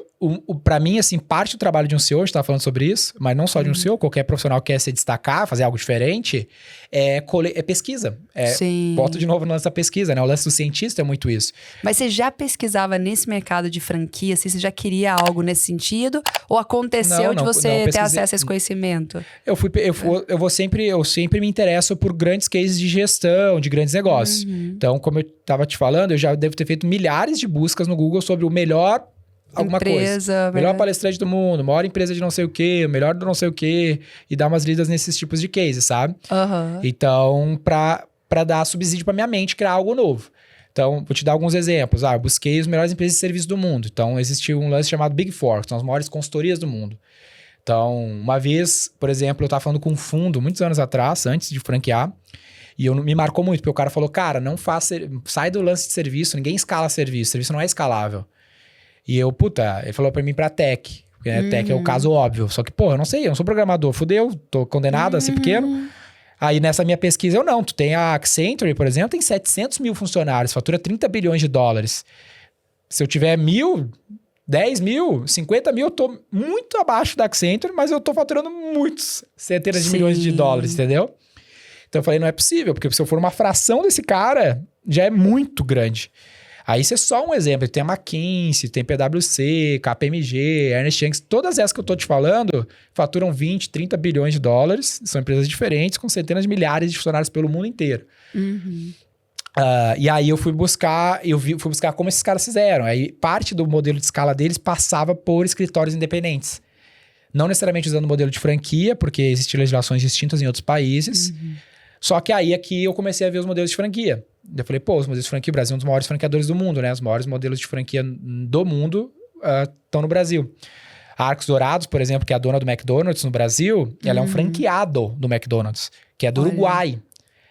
A: pra mim, assim, parte do trabalho de um CEO, a gente tava falando sobre isso, mas não só de um CEO, qualquer profissional que quer se destacar, fazer algo diferente, é pesquisa.
C: Sim.
A: Volto de novo no lance da pesquisa, né? O lance do cientista é muito isso.
C: Mas você já pesquisava nesse mercado de franquia? Assim, você já queria algo nesse sentido? Ou aconteceu de você ter acesso a esse conhecimento?
A: Eu sempre me interesso por grandes cases de gestão, de grandes negócios. Então, como eu tava te falando, eu já devo ter feito milhares de buscas no Google sobre o melhor alguma coisa. Melhor palestrante do mundo, maior empresa de não sei o quê, melhor do não sei o quê, e dar umas lidas nesses tipos de cases, sabe? Então, pra dar subsídio pra minha mente, criar algo novo. Então, vou te dar alguns exemplos. Eu busquei as melhores empresas de serviço do mundo. Então, existiu um lance chamado Big Four, que são as maiores consultorias do mundo. Então, uma vez, por exemplo, eu tava falando com um fundo, muitos anos atrás, antes de franquear, e me marcou muito, porque o cara falou, cara, sai do lance de serviço, ninguém escala serviço não é escalável. E eu, ele falou pra mim pra tech, porque tech é o caso óbvio. Só que, eu não sei, eu não sou programador, fudeu, tô condenado a ser pequeno. Aí nessa minha pesquisa, tu tem a Accenture, por exemplo, tem 700 mil funcionários, fatura 30 bilhões de dólares. Se eu tiver 1.000, 10 mil, 50 mil, eu tô muito abaixo da Accenture, mas eu tô faturando muitos centenas de milhões de dólares, entendeu? Então eu falei, não é possível, porque se eu for uma fração desse cara, já é muito grande. Aí isso é só um exemplo. Tem a McKinsey, tem PwC, KPMG, Ernst Young, todas essas que eu tô te falando faturam 20, 30 bilhões de dólares. São empresas diferentes, com centenas de milhares de funcionários pelo mundo inteiro. E aí eu fui buscar como esses caras fizeram. Aí parte do modelo de escala deles passava por escritórios independentes. Não necessariamente usando o modelo de franquia, porque existem legislações distintas em outros países. Só que aí aqui eu comecei a ver os modelos de franquia. Eu falei, os modelos de franquia, o Brasil é um dos maiores franqueadores do mundo, né? Os maiores modelos de franquia do mundo estão no Brasil. A Arcos Dourados, por exemplo, que é a dona do McDonald's no Brasil, ela é um franqueado do McDonald's, que é do Uruguai.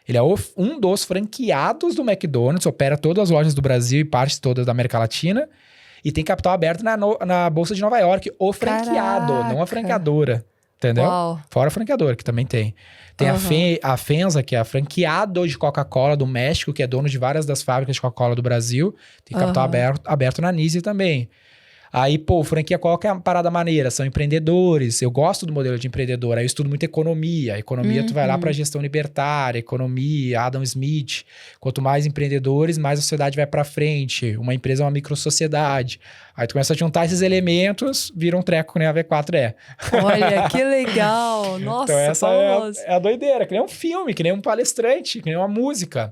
A: Ele é um dos franqueados do McDonald's, opera todas as lojas do Brasil e parte toda da América Latina, e tem capital aberto na Bolsa de Nova York, o franqueado, não a franqueadora. Entendeu?
C: Uau.
A: Fora a franqueadora, que também tem. Tem a FEMSA, que é a franqueado de Coca-Cola do México, que é dono de várias das fábricas de Coca-Cola do Brasil. Tem capital aberto na Nise também. Aí, franquia, qual que é a parada maneira? São empreendedores. Eu gosto do modelo de empreendedor. Aí eu estudo muito economia. Economia, tu vai lá pra gestão libertária, economia, Adam Smith. Quanto mais empreendedores, mais a sociedade vai pra frente. Uma empresa é uma microsociedade. Aí tu começa a juntar esses elementos, vira um treco, né? A V4 é.
C: Olha, que legal! Nossa,
A: então essa é a doideira. Que nem um filme, que nem um palestrante, que nem uma música.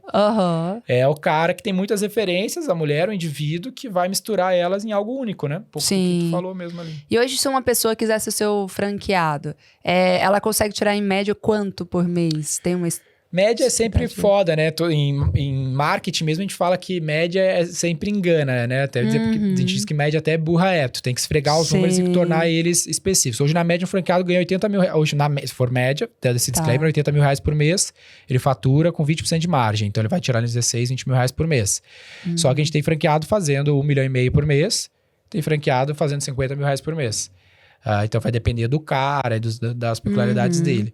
A: É o cara que tem muitas referências, a mulher, o indivíduo, que vai misturar elas em algo único, né? Pouco que tu falou mesmo ali.
C: E hoje, se uma pessoa quiser ser o seu franqueado, ela consegue tirar em média quanto por mês? Tem uma...
A: Média é sempre foda, né? Em marketing mesmo a gente fala que média sempre engana, né? Até dizer, porque a gente diz que média até burra é. Tu tem que esfregar os números e tornar eles específicos. Hoje na média um franqueado ganha 80 mil reais. Hoje, se for média, desse disclaimer, 80 mil reais por mês, ele fatura com 20% de margem. Então ele vai tirar uns 16, 20 mil reais por mês. Só que a gente tem franqueado fazendo 1,5 milhão por mês, tem franqueado fazendo 50 mil reais por mês. Então vai depender do cara e das peculiaridades dele.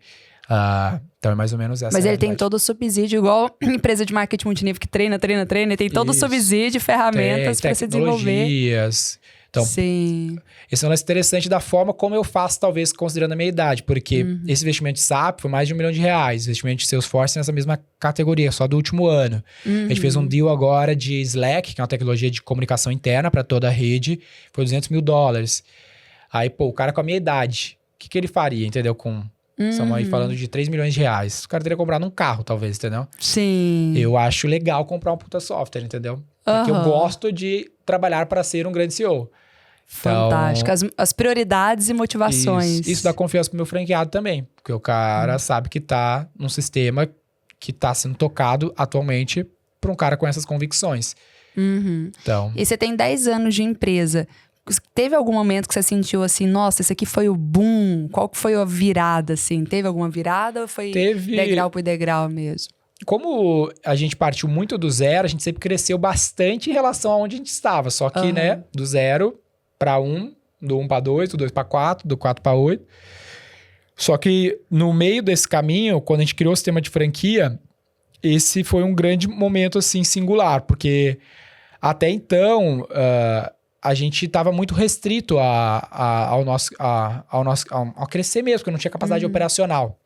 A: Então é mais ou menos essa.
C: Mas ele tem todo o subsídio, igual empresa de marketing multinível que treina, e tem todo o subsídio, ferramentas para se desenvolver.
A: Tecnologias. Então, esse é um lance interessante da forma como eu faço, talvez, considerando a minha idade. Porque esse investimento de SAP foi mais de R$1 milhão. Investimento de Salesforce nessa mesma categoria, só do último ano. A gente fez um deal agora de Slack, que é uma tecnologia de comunicação interna para toda a rede. Foi $200 mil. Aí, o cara com a minha idade, o que ele faria, entendeu? Estamos aí falando de R$3 milhões. O cara teria comprado um carro, talvez, entendeu?
C: Sim.
A: Eu acho legal comprar um puta software, entendeu? Porque eu gosto de trabalhar para ser um grande CEO.
C: Fantástico. As prioridades e motivações.
A: Isso dá confiança pro meu franqueado também. Porque o cara sabe que tá num sistema que tá sendo tocado atualmente por um cara com essas convicções. Então...
C: E você tem 10 anos de empresa. Teve algum momento que você sentiu assim, nossa, esse aqui foi o boom? Qual que foi a virada, assim? Teve alguma virada ou foi degrau por degrau mesmo?
A: Como a gente partiu muito do zero, a gente sempre cresceu bastante em relação a onde a gente estava. Só que, né, do 0 para 1, do 1 para 2, do 2 para 4, do 4 para 8. Só que no meio desse caminho, quando a gente criou o sistema de franquia, esse foi um grande momento, assim, singular. Porque até então... a gente estava muito restrito ao crescer mesmo, porque não tinha capacidade operacional.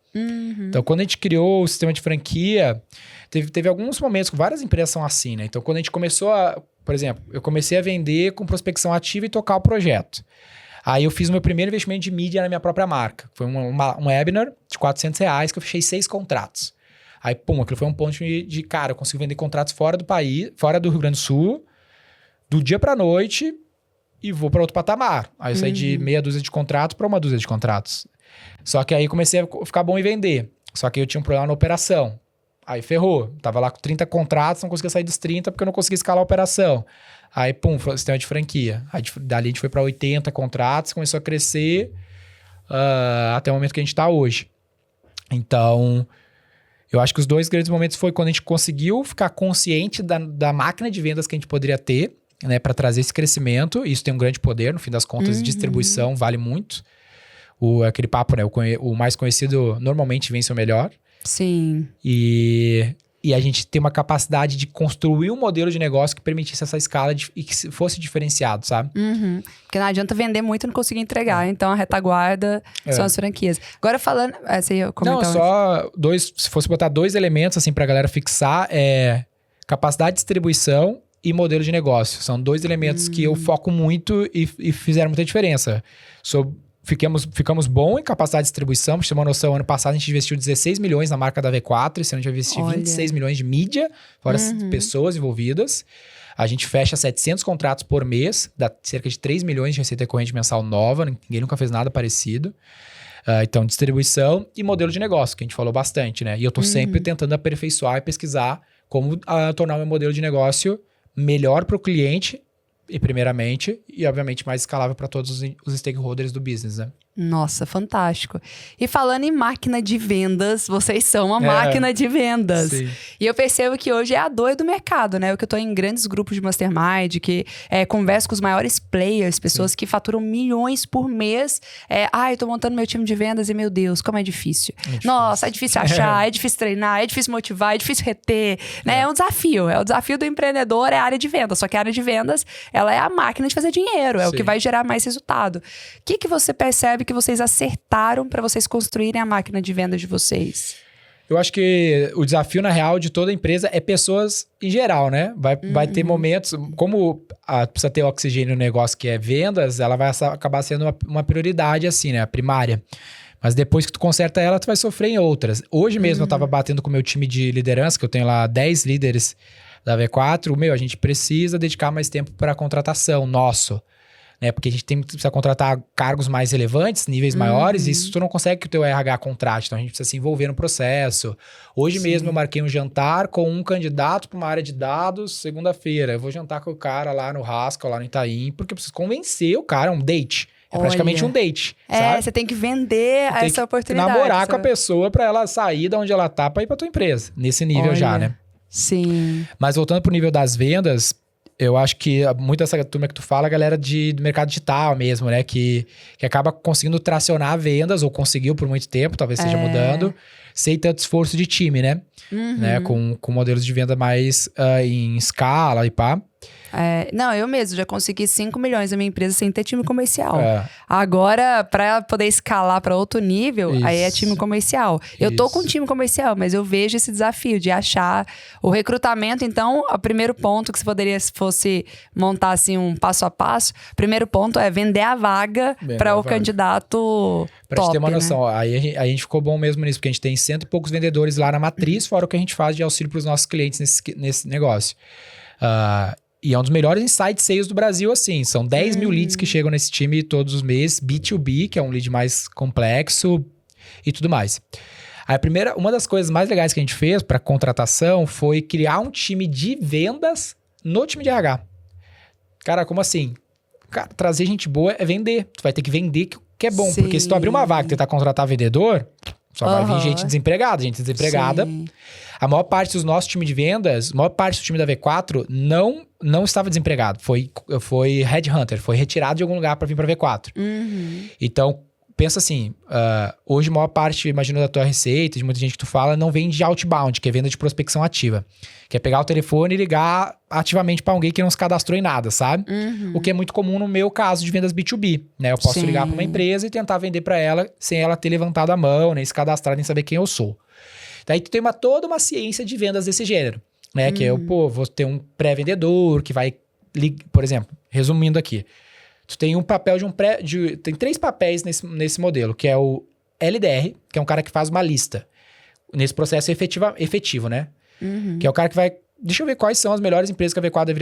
A: Então, quando a gente criou o sistema de franquia, teve alguns momentos, que várias empresas são assim, né? Então, quando a gente começou por exemplo, eu comecei a vender com prospecção ativa e tocar o projeto. Aí eu fiz o meu primeiro investimento de mídia na minha própria marca. Foi um webinar de R$400 que eu fechei 6 contratos. Aí, aquilo foi um ponto de cara, eu consigo vender contratos fora do país, fora do Rio Grande do Sul, do dia pra noite, e vou para outro patamar. Aí eu saí de meia dúzia de contratos para 1 dúzia de contratos. Só que aí comecei a ficar bom em vender. Só que eu tinha um problema na operação. Aí ferrou. Tava lá com 30 contratos, não conseguia sair dos 30 porque eu não conseguia escalar a operação. Aí, foi o sistema de franquia. Aí dali a gente foi para 80 contratos, começou a crescer até o momento que a gente está hoje. Então, eu acho que os 2 grandes momentos foi quando a gente conseguiu ficar consciente da máquina de vendas que a gente poderia ter, né, para trazer esse crescimento. Isso tem um grande poder, no fim das contas, distribuição vale muito. Aquele papo, né, o mais conhecido normalmente vence o melhor.
C: Sim.
A: E a gente tem uma capacidade de construir um modelo de negócio que permitisse essa escala e que fosse diferenciado, sabe?
C: Porque não adianta vender muito e não conseguir entregar. Então, a retaguarda são as franquias. Agora, falando... Você ia comentar?
A: Não, só se fosse botar 2 elementos, assim, pra galera fixar, capacidade de distribuição e modelo de negócio. São 2 elementos que eu foco muito e fizeram muita diferença. Ficamos bom em capacidade de distribuição. Pra você ter uma noção, ano passado a gente investiu 16 milhões na marca da V4. Esse ano a gente vai investir 26 milhões de mídia, fora as pessoas envolvidas. A gente fecha 700 contratos por mês, dá cerca de 3 milhões de receita corrente mensal nova. Ninguém nunca fez nada parecido. Então, distribuição e modelo de negócio, que a gente falou bastante, né? E eu tô sempre tentando aperfeiçoar e pesquisar como tornar o meu modelo de negócio melhor para o cliente, e primeiramente, e obviamente mais escalável para todos os stakeholders do business, né?
C: Nossa, fantástico. E falando em máquina de vendas, vocês são uma máquina de vendas.
A: Sim.
C: E eu percebo que hoje é a dor do mercado, né? Eu que eu tô em grandes grupos de mastermind, que converso com os maiores players, pessoas que faturam milhões por mês. Eu tô montando meu time de vendas e, meu Deus, como é difícil. Nossa, é difícil achar, é difícil treinar, é difícil motivar, é difícil reter, né? É um desafio. O desafio do empreendedor é a área de vendas. Só que a área de vendas, ela é a máquina de fazer dinheiro, o que vai gerar mais resultado. O que você percebe que vocês acertaram para vocês construírem a máquina de vendas de vocês?
A: Eu acho que o desafio, na real, de toda empresa é pessoas em geral, né? Vai ter momentos... Como precisa ter oxigênio no negócio que é vendas, ela vai acabar sendo uma prioridade, assim, né? A primária. Mas depois que tu conserta ela, tu vai sofrer em outras. Hoje mesmo eu tava batendo com o meu time de liderança, que eu tenho lá 10 líderes da V4. A gente precisa dedicar mais tempo para contratação nosso. né? Porque a gente precisa contratar cargos mais relevantes, níveis maiores, e isso tu não consegue que o teu RH contrate. Então, a gente precisa se envolver no processo. Hoje mesmo eu marquei um jantar com um candidato para uma área de dados, segunda-feira. Eu vou jantar com o cara lá no Haskell, lá no Itaim, porque eu preciso convencer o cara, é um date. É praticamente um date, sabe?
C: Você tem que vender essa oportunidade.
A: Namorar com a pessoa pra ela sair de onde ela tá pra ir pra tua empresa. Nesse nível já, né?
C: Sim.
A: Mas voltando pro nível das vendas, eu acho que muito dessa turma que tu fala, a galera do mercado digital mesmo, né? Que acaba conseguindo tracionar vendas, ou conseguiu por muito tempo, talvez esteja mudando, sem tanto esforço de time, né? Né? Com modelos de venda mais em escala e pá.
C: Não, eu mesmo já consegui 5 milhões na minha empresa sem ter time comercial. Agora, para poder escalar para outro nível, aí é time comercial. Eu tô com time comercial, mas eu vejo esse desafio de achar o recrutamento. Então, o primeiro ponto que você poderia, se fosse montar assim um passo a passo, primeiro ponto é vender a vaga para o candidato
A: pra
C: top,
A: gente ter uma noção,
C: né?
A: aí a gente ficou bom mesmo nisso, porque a gente tem 100 e poucos vendedores lá na matriz, fora o que a gente faz de auxílio para os nossos clientes nesse negócio. E é um dos melhores insight sales do Brasil, assim. São 10 mil leads que chegam nesse time todos os meses. B2B, que é um lead mais complexo e tudo mais. Uma das coisas mais legais que a gente fez para contratação foi criar um time de vendas no time de RH. Cara, como assim? Cara, trazer gente boa é vender. Tu vai ter que vender que é bom. Porque se tu abrir uma vaga e tentar contratar vendedor, só vai vir gente desempregada. Gente desempregada.
C: Sim.
A: A maior parte do nosso time de vendas, a maior parte do time da V4 não estava desempregado. Foi headhunter, foi retirado de algum lugar para vir para V4. Então, pensa assim, hoje a maior parte, imagino, da tua receita, de muita gente que tu fala, não vem de outbound, que é venda de prospecção ativa. Que é pegar o telefone e ligar ativamente para alguém que não se cadastrou em nada, sabe? O que é muito comum no meu caso de vendas B2B, né? Eu posso ligar para uma empresa e tentar vender para ela sem ela ter levantado a mão, nem se cadastrar, nem saber quem eu sou. Daí tu tem toda uma ciência de vendas desse gênero, né? Que vou ter um pré-vendedor que vai... Por exemplo, resumindo aqui. Tu tem um papel tem 3 papéis nesse modelo, que é o LDR, que é um cara que faz uma lista. Nesse processo efetivo, né? Que é o cara que vai... Deixa eu ver quais são as melhores empresas que a V4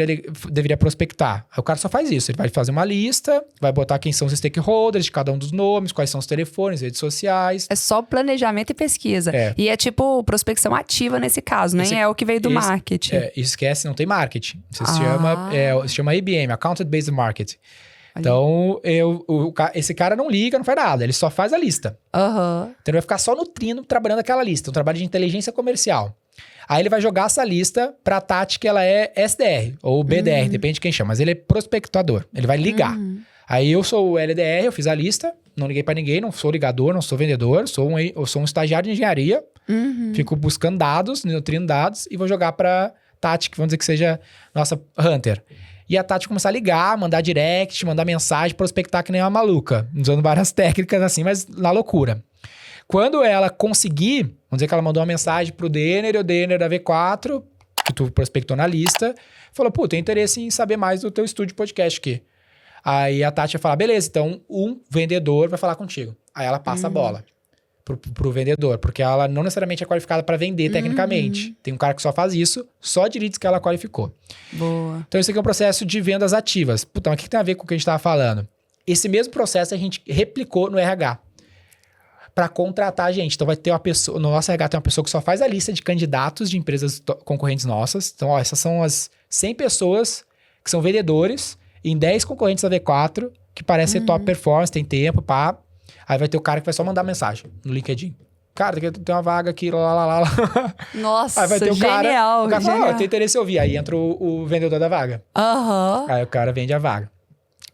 A: deveria prospectar. Aí o cara só faz isso. Ele vai fazer uma lista, vai botar quem são os stakeholders de cada um dos nomes, quais são os telefones, redes sociais.
C: É só planejamento e pesquisa. E é tipo prospecção ativa nesse caso, nem é o que veio do marketing.
A: Esquece, não tem marketing. Isso se chama ABM, Account Based Marketing. Então, esse cara não liga, não faz nada. Ele só faz a lista. Então, ele vai ficar só nutrindo, trabalhando aquela lista. Um trabalho de inteligência comercial. Aí ele vai jogar essa lista pra Tati, que ela é SDR ou BDR, depende de quem chama. Mas ele é prospectador, ele vai ligar. Aí eu sou o LDR, eu fiz a lista, não liguei pra ninguém, não sou ligador, não sou vendedor, eu sou um estagiário de engenharia. Fico buscando dados, nutrindo dados e vou jogar pra Tati, que vamos dizer que seja nossa Hunter. E a Tati começar a ligar, mandar direct, mandar mensagem, prospectar que nem uma maluca. Usando várias técnicas assim, mas na loucura. Quando ela conseguir, vamos dizer que ela mandou uma mensagem pro Denner, e o Denner da V4, que tu prospectou na lista, falou, pô, tenho interesse em saber mais do teu estúdio podcast aqui. Aí a Tati vai falar, beleza, então um vendedor vai falar contigo. Aí ela passa a bola pro vendedor, porque ela não necessariamente é qualificada para vender tecnicamente. Tem um cara que só faz isso, só de leads que ela qualificou.
C: Boa.
A: Então isso aqui é um processo de vendas ativas. Puta, mas o que tem a ver com o que a gente estava falando? Esse mesmo processo a gente replicou no RH. Para contratar a gente. Então vai ter uma pessoa, no nosso RH tem uma pessoa que só faz a lista de candidatos de empresas concorrentes nossas. Então, essas são as 100 pessoas que são vendedores em 10 concorrentes da V4, que parecem ser top performance, tem tempo, pá. Aí vai ter o cara que vai só mandar mensagem no LinkedIn. Cara, tem uma vaga aqui, lá.
C: Nossa,
A: aí vai ter
C: genial.
A: O cara fala, tem interesse em ouvir. Aí entra o vendedor da vaga. Aí o cara vende a vaga.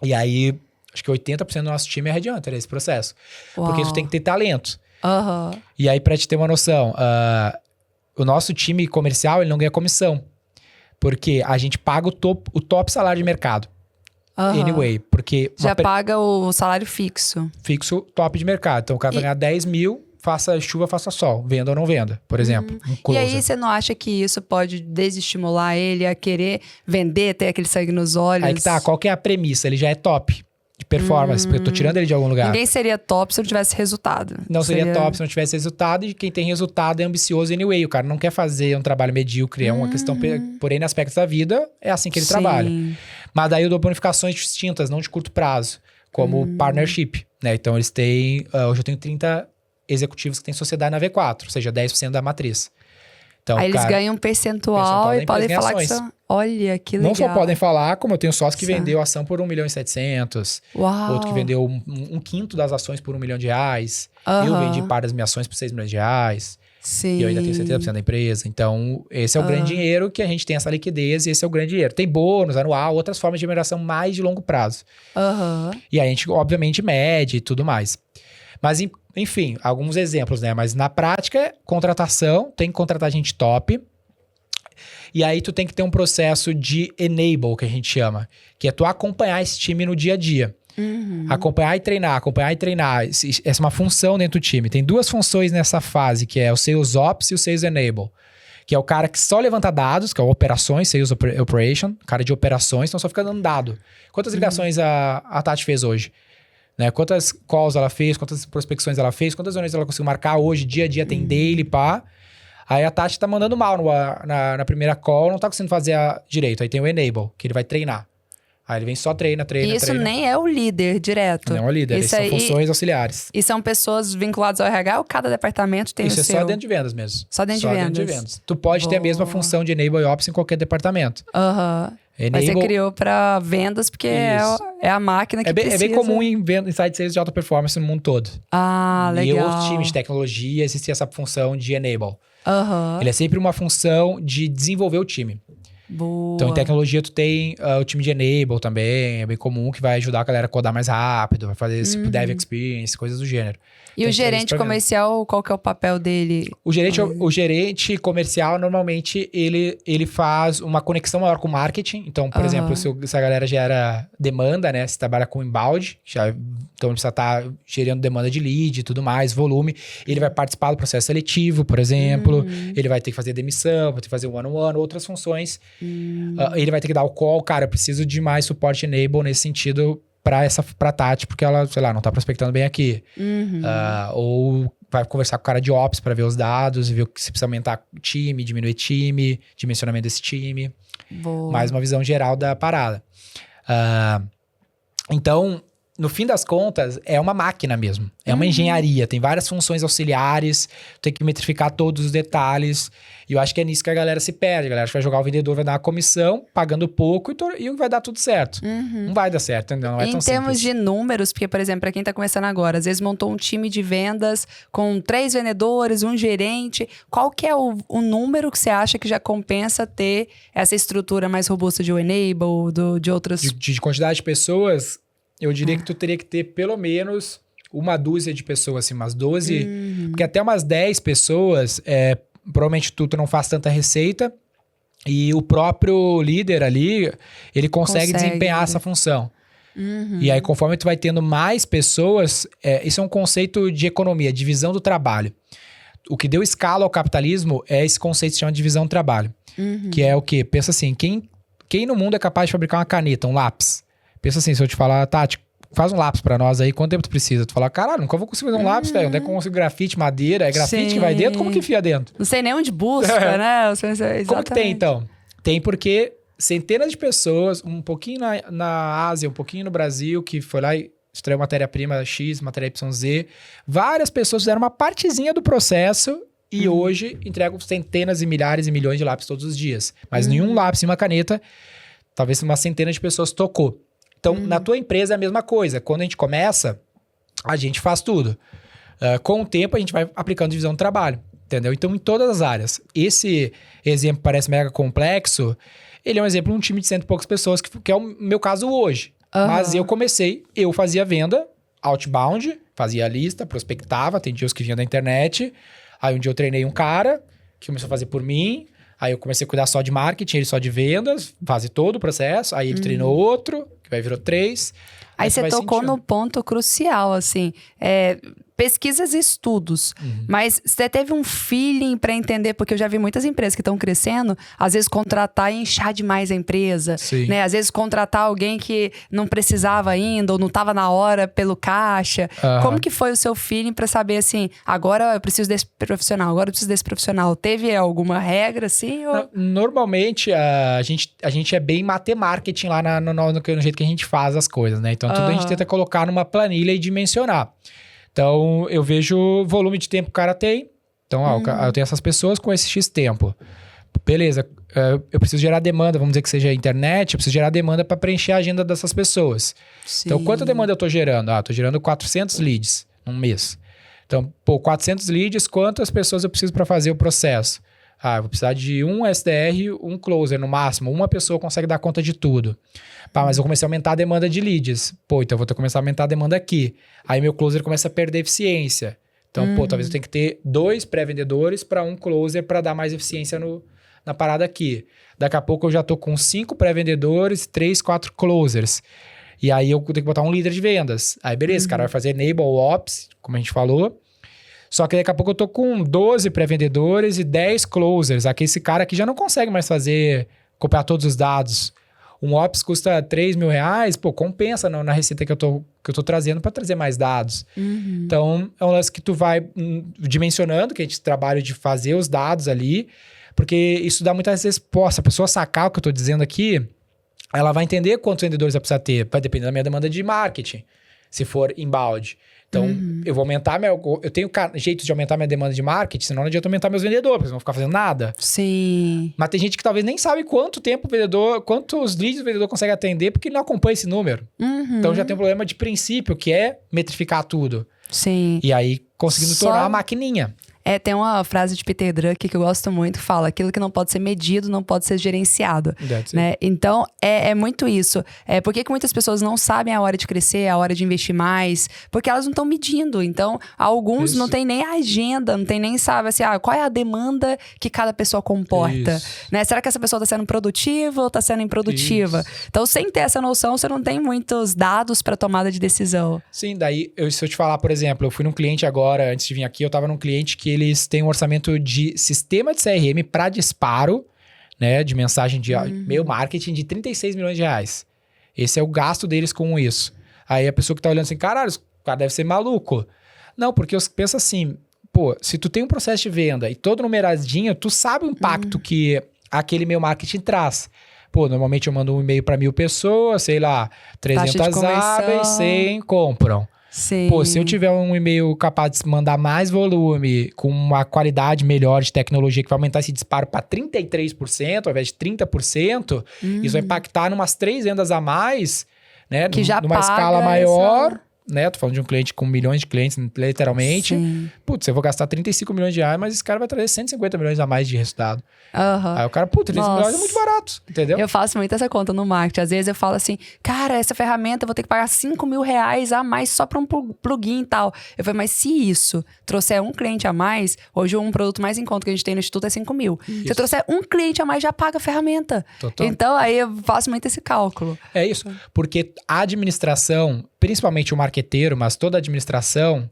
A: E aí... Acho que 80% do nosso time é headhunter, esse processo. Porque tu tem que ter talento. E aí, pra te ter uma noção, o nosso time comercial, ele não ganha comissão. Porque a gente paga o top salário de mercado. Anyway, porque...
C: Já paga o salário fixo.
A: Fixo, top de mercado. Então, o cara vai ganhar 10 mil, faça chuva, faça sol. Venda ou não venda, por exemplo.
C: E aí, você não acha que isso pode desestimular ele a querer vender, ter aquele sangue nos olhos?
A: Aí que tá, qual que é a premissa? Ele já é top. de performance, porque eu tô tirando ele de algum lugar.
C: Ninguém seria top se não tivesse resultado.
A: Não seria top se não tivesse resultado, e quem tem resultado é ambicioso anyway. O cara não quer fazer um trabalho medíocre, é uma questão, por N aspectos da vida, é assim que ele trabalha. Mas daí eu dou bonificações distintas, não de curto prazo, como partnership, né? Então eles têm, hoje eu tenho 30 executivos que têm sociedade na V4, ou seja, 10% da matriz. Então,
C: aí eles ganham um percentual e podem falar que são... Olha, que legal.
A: Não só podem falar, como eu tenho sócio que vendeu ação por 1.700.000.
C: Uau.
A: Outro que vendeu um quinto das ações por R$1 milhão.
C: Uhum.
A: Eu vendi parte das minhas ações por R$6 milhões.
C: Sim.
A: E eu ainda tenho 70% da empresa. Então, esse é o grande dinheiro que a gente tem essa liquidez, e esse é o grande dinheiro. Tem bônus, anual, outras formas de remuneração mais de longo prazo. E aí a gente, obviamente, mede e tudo mais. Mas, enfim, alguns exemplos, né? Mas na prática, contratação, tem que contratar gente top. E aí tu tem que ter um processo de enable, que a gente chama. Que é tu acompanhar esse time no dia a dia. Acompanhar e treinar. Essa é uma função dentro do time. Tem 2 funções nessa fase, que é o Sales Ops e o Sales Enable. Que é o cara que só levanta dados, que é o operações, Sales Operation. Cara de operações, então só fica dando dado. Quantas ligações a Tati fez hoje? Né? Quantas calls ela fez, quantas prospecções ela fez, quantas reuniões ela conseguiu marcar hoje, dia a dia, tem daily, pá. Aí a Tati tá mandando mal na primeira call, não tá conseguindo fazer direito. Aí tem o enable, que ele vai treinar. Aí ele vem só treina.
C: Isso nem é o líder direto.
A: Não é o líder, isso são funções auxiliares.
C: E são pessoas vinculadas ao RH ou cada departamento tem
A: isso
C: o seu?
A: Isso é só dentro de vendas mesmo.
C: Só dentro de vendas.
A: Tu pode ter a mesma função de enable e ops em qualquer departamento.
C: Mas você criou para vendas porque é a máquina que precisa.
A: É bem comum em inside sales de alta performance no mundo todo.
C: Legal.
A: E outros times de tecnologia existe essa função de enable. Ele é sempre uma função de desenvolver o time.
C: Boa.
A: Então, em tecnologia, tu tem o time de enable também, é bem comum, que vai ajudar a galera a codar mais rápido, vai fazer esse dev experience, coisas do gênero.
C: E o gerente comercial, qual que é o papel dele?
A: O gerente comercial, normalmente, ele faz uma conexão maior com o marketing. Então, por exemplo, se a galera gera demanda, né? Se trabalha com inbound, então ele precisa estar gerando demanda de lead e tudo mais, volume. Ele vai participar do processo seletivo, por exemplo. Ele vai ter que fazer demissão, vai ter que fazer one-on-one, outras funções. Ele vai ter que dar o call. Cara, eu preciso de mais suporte enable nesse sentido pra Tati, porque ela, sei lá, não tá prospectando bem aqui. Ou vai conversar com o cara de ops pra ver os dados e ver se precisa aumentar o time, diminuir time, dimensionamento desse time.
C: Boa.
A: Mais uma visão geral da parada. Então, no fim das contas, é uma máquina mesmo. É uma engenharia, tem várias funções auxiliares, tem que metrificar todos os detalhes. E eu acho que é nisso que a galera se perde. A galera acha que vai jogar o vendedor, vai dar uma comissão, pagando pouco e vai dar tudo certo. Não vai dar certo, não é tão simples.
C: Em termos de números, porque, por exemplo, pra quem tá começando agora, às vezes montou um time de vendas com 3 vendedores, um gerente. Qual que é o número que você acha que já compensa ter essa estrutura mais robusta de enable, de outras...
A: De quantidade de pessoas, eu diria que tu teria que ter pelo menos uma dúzia de pessoas, assim, umas 12. Porque até umas 10 pessoas, provavelmente tu não faz tanta receita. E o próprio líder ali, ele consegue desempenhar essa função. E aí, conforme tu vai tendo mais pessoas, isso é um conceito de economia, divisão do trabalho. O que deu escala ao capitalismo é esse conceito que se chama de divisão do trabalho. Que é o quê? Pensa assim, quem no mundo é capaz de fabricar uma caneta, um lápis? Pensa assim, se eu te falar, Tati, faz um lápis pra nós aí, quanto tempo tu precisa? Tu fala, caralho, nunca vou conseguir fazer um lápis, velho. Onde é que eu consigo grafite, madeira? É grafite que vai dentro? Como que enfia dentro?
C: Não sei nem onde busca, né? Exatamente.
A: Como que tem, então? Tem porque centenas de pessoas, um pouquinho na Ásia, um pouquinho no Brasil, que foi lá e extraiu matéria-prima X, matéria YZ. Várias pessoas fizeram uma partezinha do processo e hoje entregam centenas e milhares e milhões de lápis todos os dias. Mas nenhum lápis e uma caneta, talvez uma centena de pessoas tocou. Então, na tua empresa é a mesma coisa. Quando a gente começa, a gente faz tudo. Com o tempo, a gente vai aplicando divisão do trabalho, entendeu? Então, em todas as áreas. Esse exemplo parece mega complexo. Ele é um exemplo de um time de 100 e poucas pessoas, que é o meu caso hoje. Mas eu comecei, eu fazia venda, outbound, fazia a lista, prospectava, atendia os que vinham da internet. Aí um dia eu treinei um cara, que começou a fazer por mim. Aí eu comecei a cuidar só de marketing, ele só de vendas, fazer todo o processo. Aí ele treinou outro, que vai virou 3.
C: Aí você tocou no ponto crucial, assim. pesquisas e estudos. Mas você teve um feeling pra entender, porque eu já vi muitas empresas que estão crescendo, às vezes contratar e inchar demais a empresa,
A: Sim.
C: né? Às vezes contratar alguém que não precisava ainda ou não tava na hora pelo caixa. Como que foi o seu feeling pra saber assim, agora eu preciso desse profissional, agora eu preciso desse profissional? Teve alguma regra assim? Ou...
A: Normalmente, a gente é bem marketing lá no jeito que a gente faz as coisas, né? Então, tudo a gente tenta colocar numa planilha e dimensionar. Então, eu vejo o volume de tempo que o cara tem. Então, eu tenho essas pessoas com esse X tempo. Beleza, eu preciso gerar demanda, vamos dizer que seja a internet, eu preciso gerar demanda para preencher a agenda dessas pessoas.
C: Sim.
A: Então, quanta demanda eu tô gerando? Tô gerando 400 leads num mês. Então, 400 leads, quantas pessoas eu preciso para fazer o processo? Eu vou precisar de um SDR, um closer no máximo. Uma pessoa consegue dar conta de tudo. Mas eu comecei a aumentar a demanda de leads. Então eu vou ter que começar a aumentar a demanda aqui. Aí meu closer começa a perder eficiência. Então, talvez eu tenha que ter 2 pré-vendedores para um closer para dar mais eficiência na parada aqui. Daqui a pouco eu já tô com 5 pré-vendedores, 3, 4 closers. E aí eu tenho que botar um líder de vendas. Aí beleza, o cara vai fazer enable ops, como a gente falou. Só que daqui a pouco eu tô com 12 pré-vendedores e 10 closers. Aqui esse cara aqui já não consegue mais copiar todos os dados. Um Ops custa R$3.000, compensa na receita que eu tô trazendo para trazer mais dados. Então, é um lance que tu vai dimensionando, que a gente trabalha de fazer os dados ali, porque isso dá muitas respostas. A pessoa sacar o que eu tô dizendo aqui, ela vai entender quantos vendedores ela precisa ter. Vai depender da minha demanda de marketing, se for inbound. Então, eu vou aumentar eu tenho jeitos de aumentar minha demanda de marketing, senão não adianta aumentar meus vendedores, porque eles não vão ficar fazendo nada.
C: Sim.
A: Mas tem gente que talvez nem sabe quantos leads o vendedor consegue atender, porque ele não acompanha esse número. Então, já tem um problema de princípio, que é metrificar tudo.
C: Sim.
A: E aí, conseguindo tornar uma maquininha.
C: Tem uma frase de Peter Drucker que eu gosto muito, que fala: aquilo que não pode ser medido não pode ser gerenciado, né? Então, é muito isso. Por que muitas pessoas não sabem a hora de crescer, a hora de investir mais? Porque elas não estão medindo. Então, alguns não tem nem a agenda, não tem nem, sabe, assim, qual é a demanda que cada pessoa comporta, né? Será que essa pessoa está sendo produtiva ou está sendo improdutiva? Então, sem ter essa noção, você não tem muitos dados para tomada de decisão.
A: Sim, daí, se eu te falar, por exemplo, eu fui num cliente agora, antes de vir aqui, eu estava num cliente que eles têm um orçamento de sistema de CRM para disparo, né, de mensagem de e-mail marketing de R$36 milhões. Esse é o gasto deles com isso. Aí a pessoa que tá olhando assim, caralho, o cara deve ser maluco. Não, porque eu penso assim, se tu tem um processo de venda e todo numeradinho, tu sabe o impacto que aquele e-mail marketing traz. Normalmente eu mando um e-mail para 1.000 pessoas, sei lá, 300 abrem, 100 compram.
C: Sim.
A: Se eu tiver um e-mail capaz de mandar mais volume, com uma qualidade melhor de tecnologia, que vai aumentar esse disparo para 33%, ao invés de 30%, isso vai impactar numas 3 vendas a mais, né?
C: Que já
A: numa escala maior, né? Tô falando de um cliente com milhões de clientes, literalmente.
C: Sim.
A: Eu vou gastar R$35 milhões, mas esse cara vai trazer 150 milhões a mais de resultado. Aí o cara, 35 milhões é muito barato, entendeu?
C: Eu faço muito essa conta no marketing. Às vezes eu falo assim, cara, essa ferramenta eu vou ter que pagar R$5.000 a mais só para um plugin e tal. Eu falei, mas se isso trouxer um cliente a mais, hoje um produto mais em conta que a gente tem no Instituto é 5.000. Se eu trouxer um cliente a mais, já paga a ferramenta. Total. Então, aí eu faço muito esse cálculo.
A: É isso, porque a administração, principalmente o marqueteiro, mas toda a administração,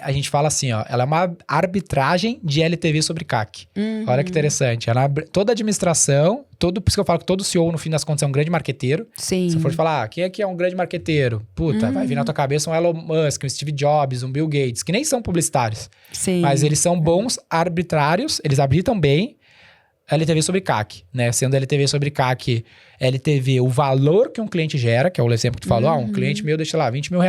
A: a gente fala assim, ela é uma arbitragem de LTV sobre CAC. Olha que interessante. Toda a administração, por isso que eu falo que todo CEO, no fim das contas, é um grande marqueteiro.
C: Sim.
A: Se for falar, quem aqui é um grande marqueteiro? Vai vir na tua cabeça um Elon Musk, um Steve Jobs, um Bill Gates, que nem são publicitários.
C: Sim.
A: Mas eles são bons arbitrários, eles arbitram bem LTV sobre CAC, né? Sendo LTV sobre CAC, LTV, o valor que um cliente gera, que é o exemplo que tu falou, um cliente meu deixa lá R$20 mil,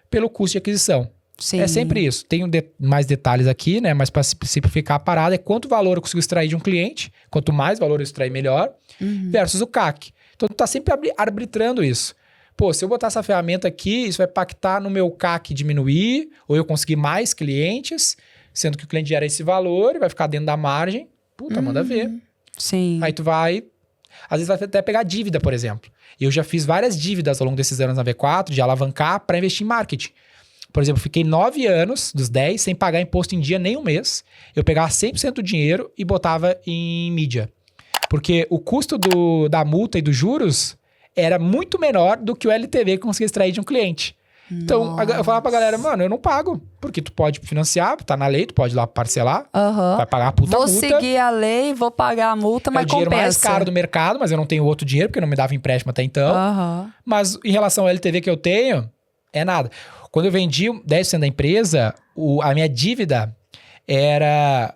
A: pelo custo de aquisição.
C: Sim.
A: É sempre isso. Tem mais detalhes aqui, né? Mas para simplificar a parada, é quanto valor eu consigo extrair de um cliente, quanto mais valor eu extrair, melhor, versus o CAC. Então, tu tá sempre arbitrando isso. Se eu botar essa ferramenta aqui, isso vai impactar no meu CAC diminuir, ou eu conseguir mais clientes, sendo que o cliente gera esse valor e vai ficar dentro da margem. Manda ver.
C: Sim.
A: Aí tu vai... Às vezes vai até pegar dívida, por exemplo. Eu já fiz várias dívidas ao longo desses anos na V4, de alavancar para investir em marketing. Por exemplo, fiquei 9 anos, dos 10, sem pagar imposto em dia nem um mês. Eu pegava 100% do dinheiro e botava em mídia. Porque o custo da multa e dos juros era muito menor do que o LTV que eu conseguia extrair de um cliente. Então, eu falava pra galera, mano, eu não pago. Porque tu pode financiar, tá na lei, tu pode ir lá parcelar. Vai pagar a puta
C: Vou
A: multa.
C: seguir a lei, vou pagar a multa, mas
A: É o dinheiro
C: compensa.
A: mais caro do mercado, mas eu não tenho outro dinheiro, porque não me dava empréstimo até então. Mas em relação ao LTV que eu tenho, é nada. Quando eu vendi 10% da empresa, a minha dívida era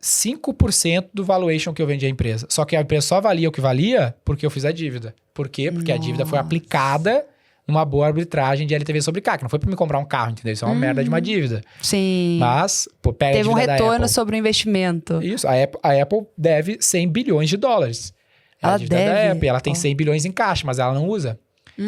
A: 5% do valuation que eu vendi a empresa. Só que a empresa só valia o que valia porque eu fiz a dívida. Por quê? Porque a dívida foi aplicada numa boa arbitragem de LTV sobre CAC. Não foi pra me comprar um carro, entendeu? Isso é uma merda de uma dívida.
C: Sim.
A: Mas, pô, pega
C: Teve
A: a
C: um
A: dívida da
C: retorno
A: Apple.
C: sobre o investimento.
A: Isso, a Apple deve 100 bilhões de dólares.
C: Ela
A: a dívida
C: deve?
A: da Apple, ela tem 100 bilhões em caixa, mas ela não usa.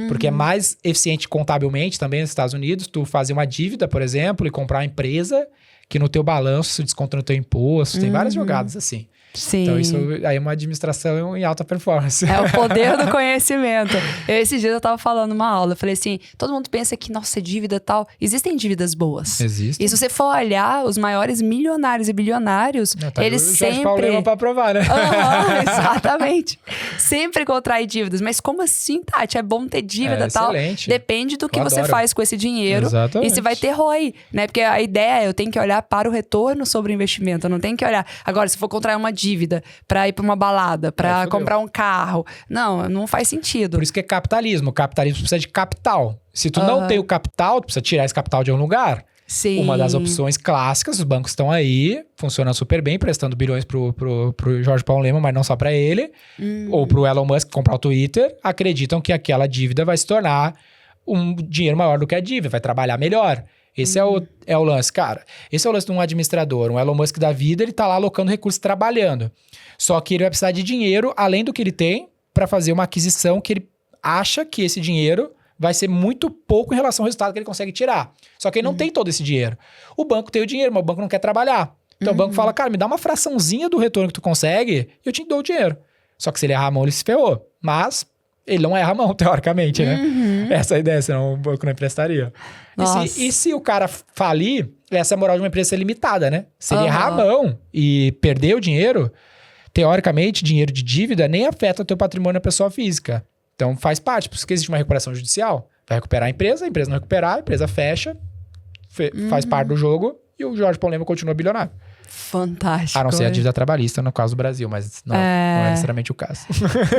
A: Porque é mais eficiente contabilmente também nos Estados Unidos, tu fazer uma dívida, por exemplo, e comprar uma empresa que no teu balanço se desconta no teu imposto. Tem várias jogadas assim.
C: Sim.
A: Então isso aí é uma administração em alta performance.
C: É o poder do conhecimento. Esses dias eu tava falando numa aula, eu falei assim, todo mundo pensa que, nossa, dívida e tal. Existem dívidas boas.
A: Existe.
C: E se você for olhar, os maiores milionários e bilionários, eles
A: o Jorge
C: sempre...
A: Paulo Lema pra provar, né?
C: Exatamente. Sempre contrai dívidas. Mas como assim, Tati? É bom ter dívida e tal?
A: excelente.
C: Depende do que
A: Eu
C: você
A: adoro.
C: faz com esse dinheiro.
A: Exatamente.
C: E se vai ter ROI, né? Porque a ideia é eu tenho que olhar para o retorno sobre o investimento. Eu não tenho que olhar... Agora, se for contrair uma dívida pra ir pra uma balada, pra
A: fudeu.
C: comprar um carro... Não faz sentido.
A: Por isso que é capitalismo. O capitalismo precisa de capital. Se tu não tem o capital, tu precisa tirar esse capital de algum lugar.
C: Sim.
A: Uma das opções clássicas, os bancos estão aí, funcionam super bem, prestando bilhões pro Jorge Paulo Lema, mas não só pra ele, ou pro Elon Musk comprar o Twitter, acreditam que aquela dívida vai se tornar um dinheiro maior do que a dívida, vai trabalhar melhor. Esse é o lance, cara. Esse é o lance de um administrador, um Elon Musk da vida, ele tá lá alocando recursos trabalhando. Só que ele vai precisar de dinheiro, além do que ele tem, pra fazer uma aquisição que ele acha que esse dinheiro vai ser muito pouco em relação ao resultado que ele consegue tirar. Só que ele não tem todo esse dinheiro. O banco tem o dinheiro, mas o banco não quer trabalhar. Então o banco fala, cara, me dá uma fraçãozinha do retorno que tu consegue e eu te dou o dinheiro. Só que se ele errar a mão, ele se ferrou. Mas ele não erra a mão, teoricamente, né? Essa é a ideia, senão o banco não emprestaria. E se o cara falir, essa é a moral de uma empresa ser limitada, né? Se ele errar a mão e perder o dinheiro, teoricamente, dinheiro de dívida nem afeta o teu patrimônio da pessoa física. Então faz parte, por isso que existe uma recuperação judicial. Vai recuperar a empresa não recuperar, a empresa fecha, faz parte do jogo e o Jorge Paulo Lema continua bilionário.
C: Fantástico.
A: A não ser a dívida trabalhista, no caso do Brasil, mas não é necessariamente o caso.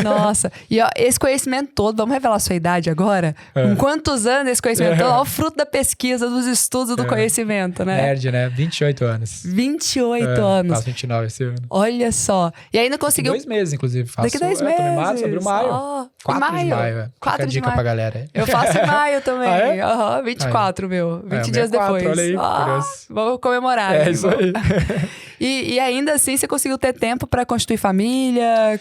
C: Nossa. E ó, esse conhecimento todo, vamos revelar a sua idade agora? Com quantos anos esse conhecimento todo? Olha o fruto da pesquisa, dos estudos do conhecimento, né?
A: Nerd, né? 28 anos.
C: 28 anos.
A: Faço 29 esse ano.
C: Olha só. E ainda conseguiu...
A: 2 meses, inclusive. Faço,
C: Daqui 2 meses.
A: Tô em março, abriu maio.
C: Oh,
A: 4
C: em
A: de maio.
C: 4
A: Fica a
C: de
A: dica
C: maio.
A: pra galera.
C: Eu faço em maio também.
A: Ah, é?
C: Aham, 24, meu. 20 dias
A: 64,
C: depois.
A: olha aí, curioso.
C: Vamos comemorar.
A: É isso aí.
C: E ainda assim, você conseguiu ter tempo pra constituir família?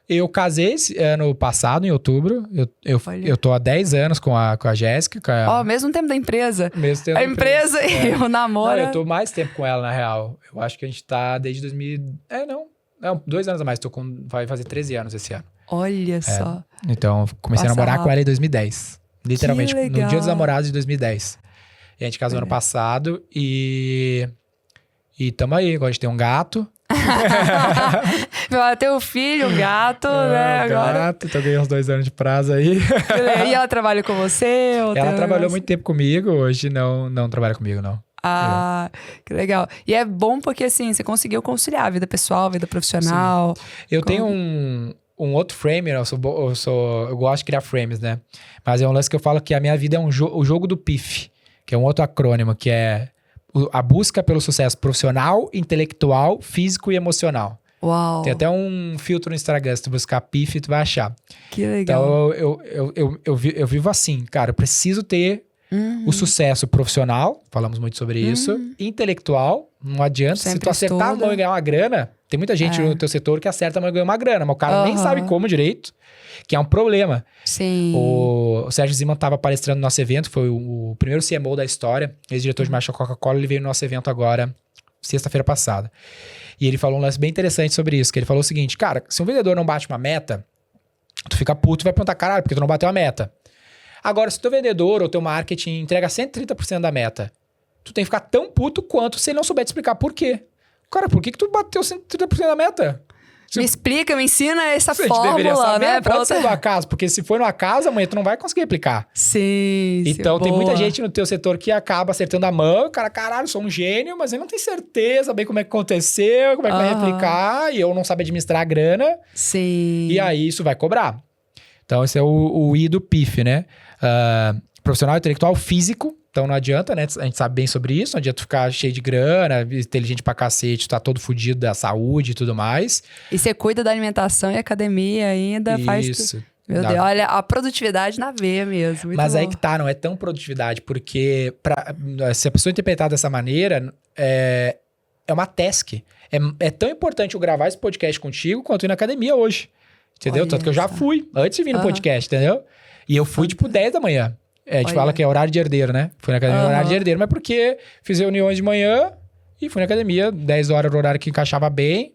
A: Eu casei esse ano passado, em outubro. Eu tô há 10 anos com a Jéssica.
C: Ó, mesmo tempo da empresa.
A: Mesmo tempo
C: A empresa e o namoro.
A: Não, eu tô mais tempo com ela, na real. Eu acho que a gente tá desde 2000... Não, 2 anos a mais. Vai fazer 13 anos esse ano.
C: Olha só.
A: Então, comecei a namorar com ela em 2010. Literalmente,
C: Que legal.
A: no Dia dos Namorados de 2010. E a gente casou ano passado e tamo aí. Agora a gente tem um gato.
C: Tem um filho, um gato, né? Agora.
A: Gato, então ganhei uns 2 anos de prazo aí.
C: E ela trabalha com você?
A: Ela trabalhou muito tempo comigo, hoje não trabalha comigo, não.
C: Ah, que legal. E é bom porque, assim, você conseguiu conciliar a vida pessoal, a vida profissional.
A: Sim. Eu tenho um outro frame, eu gosto de criar frames, né? Mas é um lance que eu falo que a minha vida é o jogo do PIF, que é um outro acrônimo, que é a busca pelo sucesso profissional, intelectual, físico e emocional.
C: Uau.
A: Tem até um filtro no Instagram, se tu buscar PIF, tu vai achar.
C: Que legal.
A: Então, eu vivo assim, cara, eu preciso ter o sucesso profissional, falamos muito sobre isso, intelectual, não adianta,
C: Sempre
A: se tu acertar a mão e ganhar uma grana, tem muita gente no teu setor que acerta a mão e ganha uma grana, mas o cara nem sabe como direito, que é um problema.
C: Sim.
A: O Sérgio Ziman estava palestrando no nosso evento, foi o primeiro CMO da história, ex-diretor de marketing da Coca-Cola, ele veio no nosso evento agora, sexta-feira passada. E ele falou um lance bem interessante sobre isso, que ele falou o seguinte, cara, se um vendedor não bate uma meta, tu fica puto e vai perguntar, caralho, porque tu não bateu a meta? Agora, se o teu vendedor ou teu marketing entrega 130% da meta, tu tem que ficar tão puto quanto se ele não souber te explicar por quê. Cara, por que tu bateu 130% da meta?
C: Me explica, me ensina essa
A: A gente deveria
C: fórmula,
A: saber,
C: né?
A: pode ser no acaso, porque se for no acaso, amanhã tu não vai conseguir aplicar.
C: Sim,
A: Então, tem
C: boa.
A: muita gente no teu setor que acaba acertando a mão, o cara, caralho, sou um gênio, mas ele não tem certeza bem como é que aconteceu, como é que vai replicar, e eu não sabe administrar a grana,
C: Sim.
A: e aí isso vai cobrar. Então, esse é o I do PIF, né? Profissional intelectual físico. Então não adianta, né? A gente sabe bem sobre isso. Não adianta ficar cheio de grana, inteligente pra cacete, tá todo fudido da saúde e tudo mais.
C: E você cuida da alimentação e academia ainda faz...
A: Isso.
C: Meu Deus, olha, a produtividade na veia mesmo. Muito
A: Mas
C: bom.
A: aí que tá, não é tão produtividade, porque se a pessoa interpretar dessa maneira, é uma task. É tão importante eu gravar esse podcast contigo quanto ir na academia hoje. Entendeu?
C: Olha
A: Tanto que eu já
C: só.
A: fui, antes de vir no podcast, entendeu? E eu fui, tipo, 10 da manhã. A gente
C: Olha.
A: fala que é horário de herdeiro, né? Fui na academia no horário de herdeiro, mas porque fiz reuniões de manhã e fui na academia, 10 horas era o horário que encaixava bem.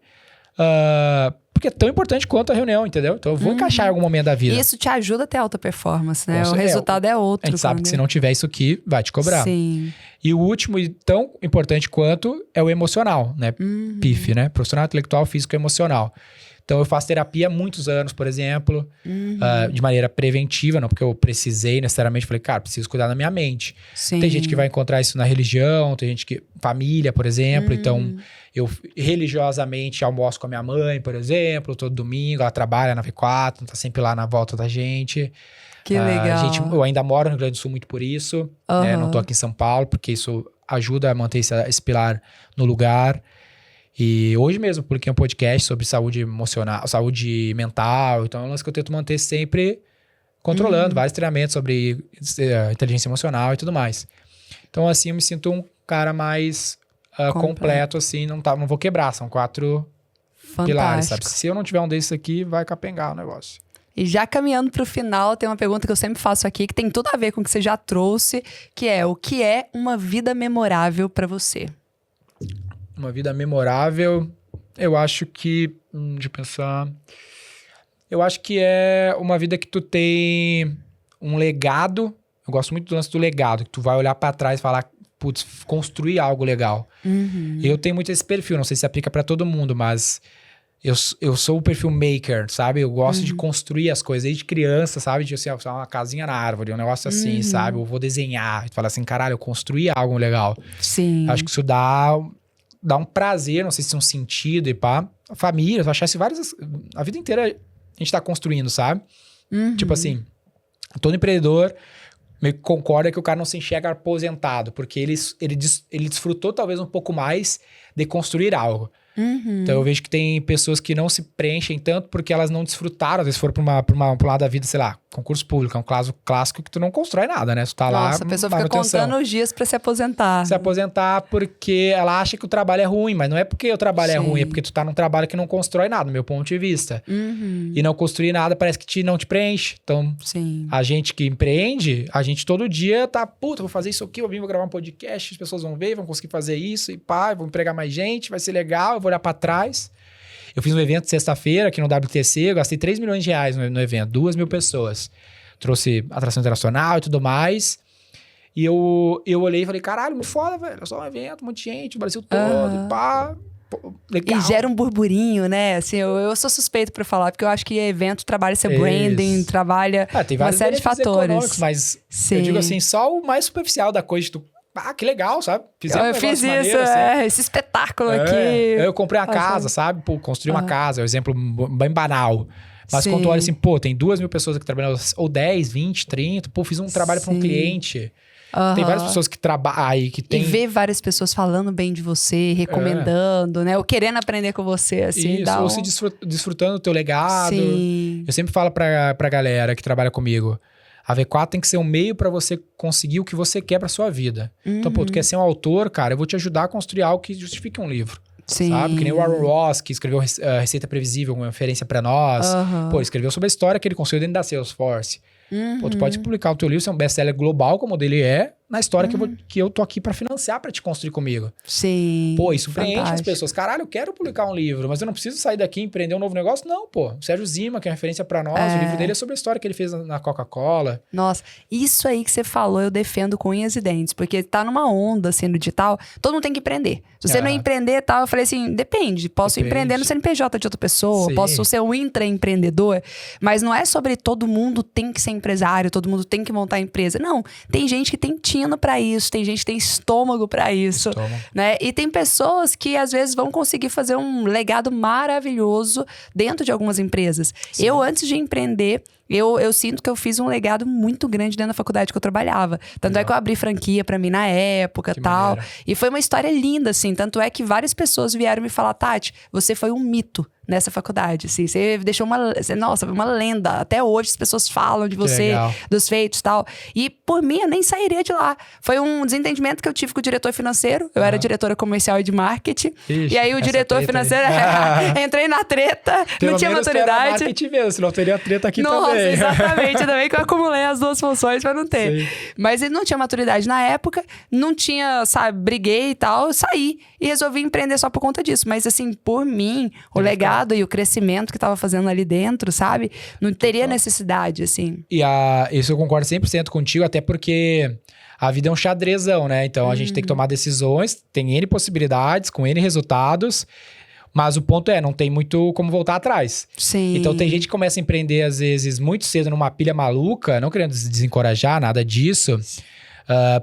A: Porque é tão importante quanto a reunião, entendeu? Então eu vou encaixar em algum momento da vida.
C: E isso te ajuda a ter alta performance, né?
A: Com
C: O resultado é outro.
A: A gente sabe que se não tiver isso aqui, vai te cobrar.
C: Sim.
A: E o último, e tão importante quanto, é o emocional, né? PIF, né? Profissional intelectual, físico e emocional. Então, eu faço terapia há muitos anos, por exemplo, de maneira preventiva, não porque eu precisei necessariamente. Falei, cara, preciso cuidar da minha mente.
C: Sim.
A: Tem gente que vai encontrar isso na religião, tem gente que... Família, por exemplo. Então, eu religiosamente almoço com a minha mãe, por exemplo, todo domingo. Ela trabalha na V4, tá sempre lá na volta da gente.
C: Que legal.
A: Eu ainda moro no Rio Grande do Sul muito por isso, né? Não tô aqui em São Paulo, porque isso ajuda a manter esse pilar no lugar. E hoje mesmo publiquei um podcast sobre saúde emocional, saúde mental. Então é um lance que eu tento manter sempre controlando. Vários treinamentos sobre inteligência emocional e tudo mais. Então assim eu me sinto um cara mais completo, assim. Não vou quebrar, são 4 pilares, sabe? Se eu não tiver um desses aqui, vai capengar o negócio.
C: E já caminhando pro final, tem uma pergunta que eu sempre faço aqui, que tem tudo a ver com o que você já trouxe, que é: o que é uma vida memorável pra você?
A: Uma vida memorável, eu acho que... deixa eu pensar... Eu acho que é uma vida que tu tem um legado. Eu gosto muito do lance do legado, que tu vai olhar pra trás e falar, putz, construir algo legal. Eu tenho muito esse perfil, não sei se aplica pra todo mundo, mas eu sou o perfil maker, sabe? Eu gosto de construir as coisas desde criança, sabe? De assim, uma casinha na árvore, um negócio assim, sabe? Eu vou desenhar, tu fala assim, caralho, eu construí algo legal.
C: Sim.
A: Acho que isso dá um prazer, não sei se é um sentido e pá. A família, tu achasse várias... A vida inteira a gente tá construindo, sabe? Tipo assim, todo empreendedor meio que concorda que o cara não se enxerga aposentado, porque ele desfrutou talvez um pouco mais de construir algo. Então eu vejo que tem pessoas que não se preenchem tanto porque elas não desfrutaram, às vezes foram pra um lado da vida, sei lá, concurso público, é um caso clássico que tu não constrói nada, né? Tu tá lá...
C: Nossa, a pessoa fica contando os dias pra se aposentar.
A: Se aposentar porque ela acha que o trabalho é ruim, mas não é porque o trabalho é ruim, é porque tu tá num trabalho que não constrói nada, no meu ponto de vista. E não construir nada parece que não te preenche. Então, a gente que empreende, a gente todo dia tá, puta, vou fazer isso aqui, vou gravar um podcast, as pessoas vão ver, vão conseguir fazer isso, e pá, vou empregar mais gente, vai ser legal, eu vou olhar pra trás. Eu fiz um evento sexta-feira aqui no WTC, eu gastei 3 milhões de reais no evento, 2.000 pessoas. Trouxe atração internacional e tudo mais. E eu olhei e falei, caralho, muito foda, velho. É só um evento, um monte de gente, o Brasil todo, pá. Pô, legal.
C: E gera um burburinho, né? Assim, eu sou suspeito pra falar, porque eu acho que evento trabalha seu branding, trabalha
A: tem
C: uma série de fatores.
A: Mas eu digo assim, só o mais superficial da coisa, que legal, sabe?
C: Eu fiz isso, maneiro, assim. Esse espetáculo aqui.
A: Eu comprei uma casa, sabe? Pô, construí uma casa, é um exemplo bem banal. Mas quando tu olha assim, pô, tem 2.000 pessoas aqui trabalhando, ou 10, 20, 30, pô, fiz um trabalho para um cliente. Tem várias pessoas que trabalham aí, que tem...
C: E ver várias pessoas falando bem de você, recomendando, né? Ou querendo aprender com você, assim.
A: Isso, ou se desfrutando do teu legado.
C: Sim.
A: Eu sempre falo pra galera que trabalha comigo, a V4 tem que ser um meio pra você conseguir o que você quer pra sua vida. Então, pô, tu quer ser um autor, cara, eu vou te ajudar a construir algo que justifique um livro.
C: Sim.
A: Sabe? Que nem o Aaron Ross, que escreveu Receita Previsível, uma referência pra nós. Pô, ele escreveu sobre a história que ele construiu dentro da Salesforce. Pô, tu pode publicar o teu livro, ser um best-seller global, como o dele é, na história que eu tô aqui pra financiar, pra te construir comigo.
C: Sim.
A: Pô, isso preenche as
C: fantástico.
A: pessoas. Caralho, eu quero publicar um livro, mas eu não preciso sair daqui e empreender um novo negócio. Não, pô. O Sérgio Zima, que é referência pra nós, o livro dele é sobre a história que ele fez na Coca-Cola.
C: Nossa, isso aí que você falou, eu defendo com unhas e dentes. Porque tá numa onda, assim, no digital, todo mundo tem que empreender. Se você não empreender e tal, eu falei assim, depende. Posso empreender no CNPJ de outra pessoa,
A: Sim.
C: posso ser um intraempreendedor. Mas não é sobre todo mundo tem que ser empresário, todo mundo tem que montar empresa. Não, tem gente que tem tino pra isso, tem gente que tem estômago pra isso, né? E tem pessoas que às vezes vão conseguir fazer um legado maravilhoso dentro de algumas empresas.
A: Sim.
C: Eu, antes de empreender, eu sinto que eu fiz um legado muito grande dentro da faculdade que eu trabalhava. Tanto é que eu abri franquia pra mim na época e tal.
A: Maneiro.
C: E foi uma história linda, assim. Tanto é que várias pessoas vieram me falar, Tati, você foi um mito nessa faculdade, assim. Você deixou uma lenda. Até hoje as pessoas falam de você,
A: legal.
C: dos feitos e tal. E por mim, eu nem sairia de lá. Foi um desentendimento que eu tive com o diretor financeiro. Eu era diretora comercial e de marketing.
A: Ixi,
C: e aí o
A: essa
C: diretor
A: treta
C: financeiro... entrei na treta,
A: Pelo
C: não tinha
A: menos tu era
C: maturidade.
A: marketing mesmo, senão teria treta aqui
C: Nossa,
A: também.
C: exatamente. Ainda bem que eu acumulei as duas funções pra não ter.
A: Sim.
C: Mas ele não tinha maturidade na época, não tinha, sabe, briguei e tal, eu saí e resolvi empreender só por conta disso. Mas assim, por mim, o legado e o crescimento que tava fazendo ali dentro, sabe? Não teria necessidade, assim.
A: E isso eu concordo 100% contigo, até porque a vida é um xadrezão, né? Então a gente tem que tomar decisões, tem N possibilidades, com N resultados. Mas o ponto é, não tem muito como voltar atrás.
C: Sim.
A: Então tem gente que começa a empreender, às vezes, muito cedo numa pilha maluca, não querendo desencorajar, nada disso,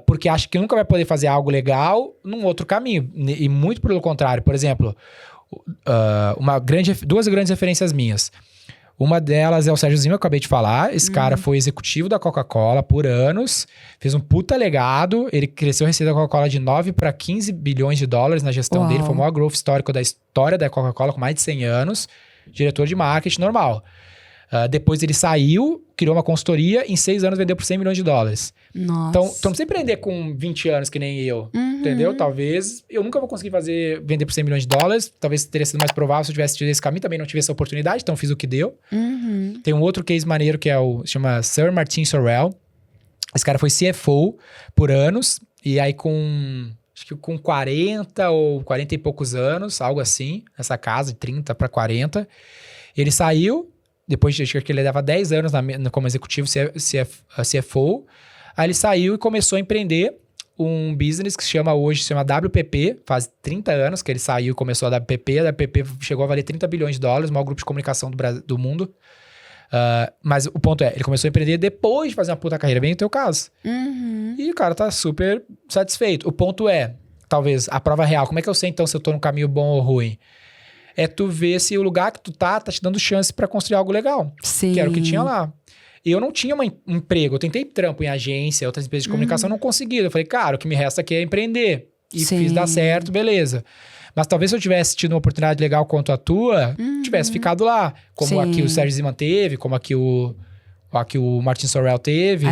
A: porque acha que nunca vai poder fazer algo legal num outro caminho. E muito pelo contrário. Por exemplo, duas grandes referências minhas. Uma delas é o Sérgio Zima, que eu acabei de falar. Esse cara foi executivo da Coca-Cola por anos, fez um puta legado. Ele cresceu a receita da Coca-Cola de 9 para 15 bilhões de dólares na gestão dele. Foi o maior growth histórico da história da Coca-Cola, com mais de 100 anos. Diretor de marketing normal. Depois ele saiu, criou uma consultoria, em 6 anos vendeu por 100 milhões de dólares.
C: Nossa.
A: Então, tu não precisa empreender com 20 anos, que nem eu. Entendeu? Talvez eu nunca vou conseguir vender por 100 milhões de dólares. Talvez teria sido mais provável se eu tivesse tido esse caminho. Também não tive essa oportunidade, então fiz o que deu. Tem um outro case maneiro que se chama Sir Martin Sorrell. Esse cara foi CFO por anos. E aí acho que com 40 ou 40 e poucos anos, algo assim. Essa casa, de 30 para 40. Ele saiu. Depois, acho que ele leva 10 anos como executivo CFO. Aí ele saiu e começou a empreender um business que se chama WPP. Faz 30 anos que ele saiu e começou a WPP. A WPP chegou a valer 30 bilhões de dólares, o maior grupo de comunicação do mundo. Mas o ponto é, ele começou a empreender depois de fazer uma puta carreira, bem no teu caso. E o cara tá super satisfeito. O ponto é, talvez, a prova real. Como é que eu sei, então, se eu tô no caminho bom ou ruim? É tu ver se o lugar que tu tá te dando chance pra construir algo legal.
C: Sim.
A: Que era o que tinha lá. E eu não tinha um emprego. Eu tentei trampo em agência, outras empresas de comunicação, não consegui. Eu falei, cara, o que me resta aqui é empreender. E fiz dar certo, beleza. Mas talvez se eu tivesse tido uma oportunidade legal quanto a tua, tivesse ficado lá. Como aqui o Sérgio Zima teve, como aqui o Martin Sorrell teve.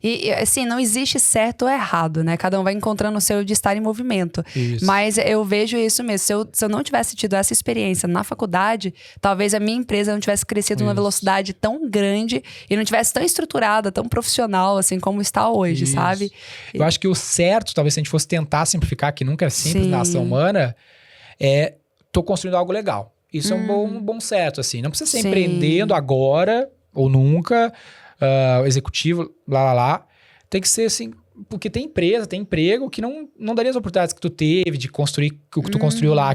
C: E assim, não existe certo ou errado, né? Cada um vai encontrando o seu de estar em movimento.
A: Isso.
C: Mas eu vejo isso mesmo. Se eu não tivesse tido essa experiência na faculdade, talvez a minha empresa não tivesse crescido numa velocidade tão grande e não tivesse tão estruturada, tão profissional, assim, como está hoje, sabe?
A: Eu acho que o certo, talvez se a gente fosse tentar simplificar, que nunca é simples na ação humana, tô construindo algo legal. Isso é um bom certo, assim. Não precisa ser empreendendo agora ou nunca, executivo, lá. Tem que ser assim, porque tem empresa, tem emprego que não daria as oportunidades que tu teve de construir, o que tu construiu lá,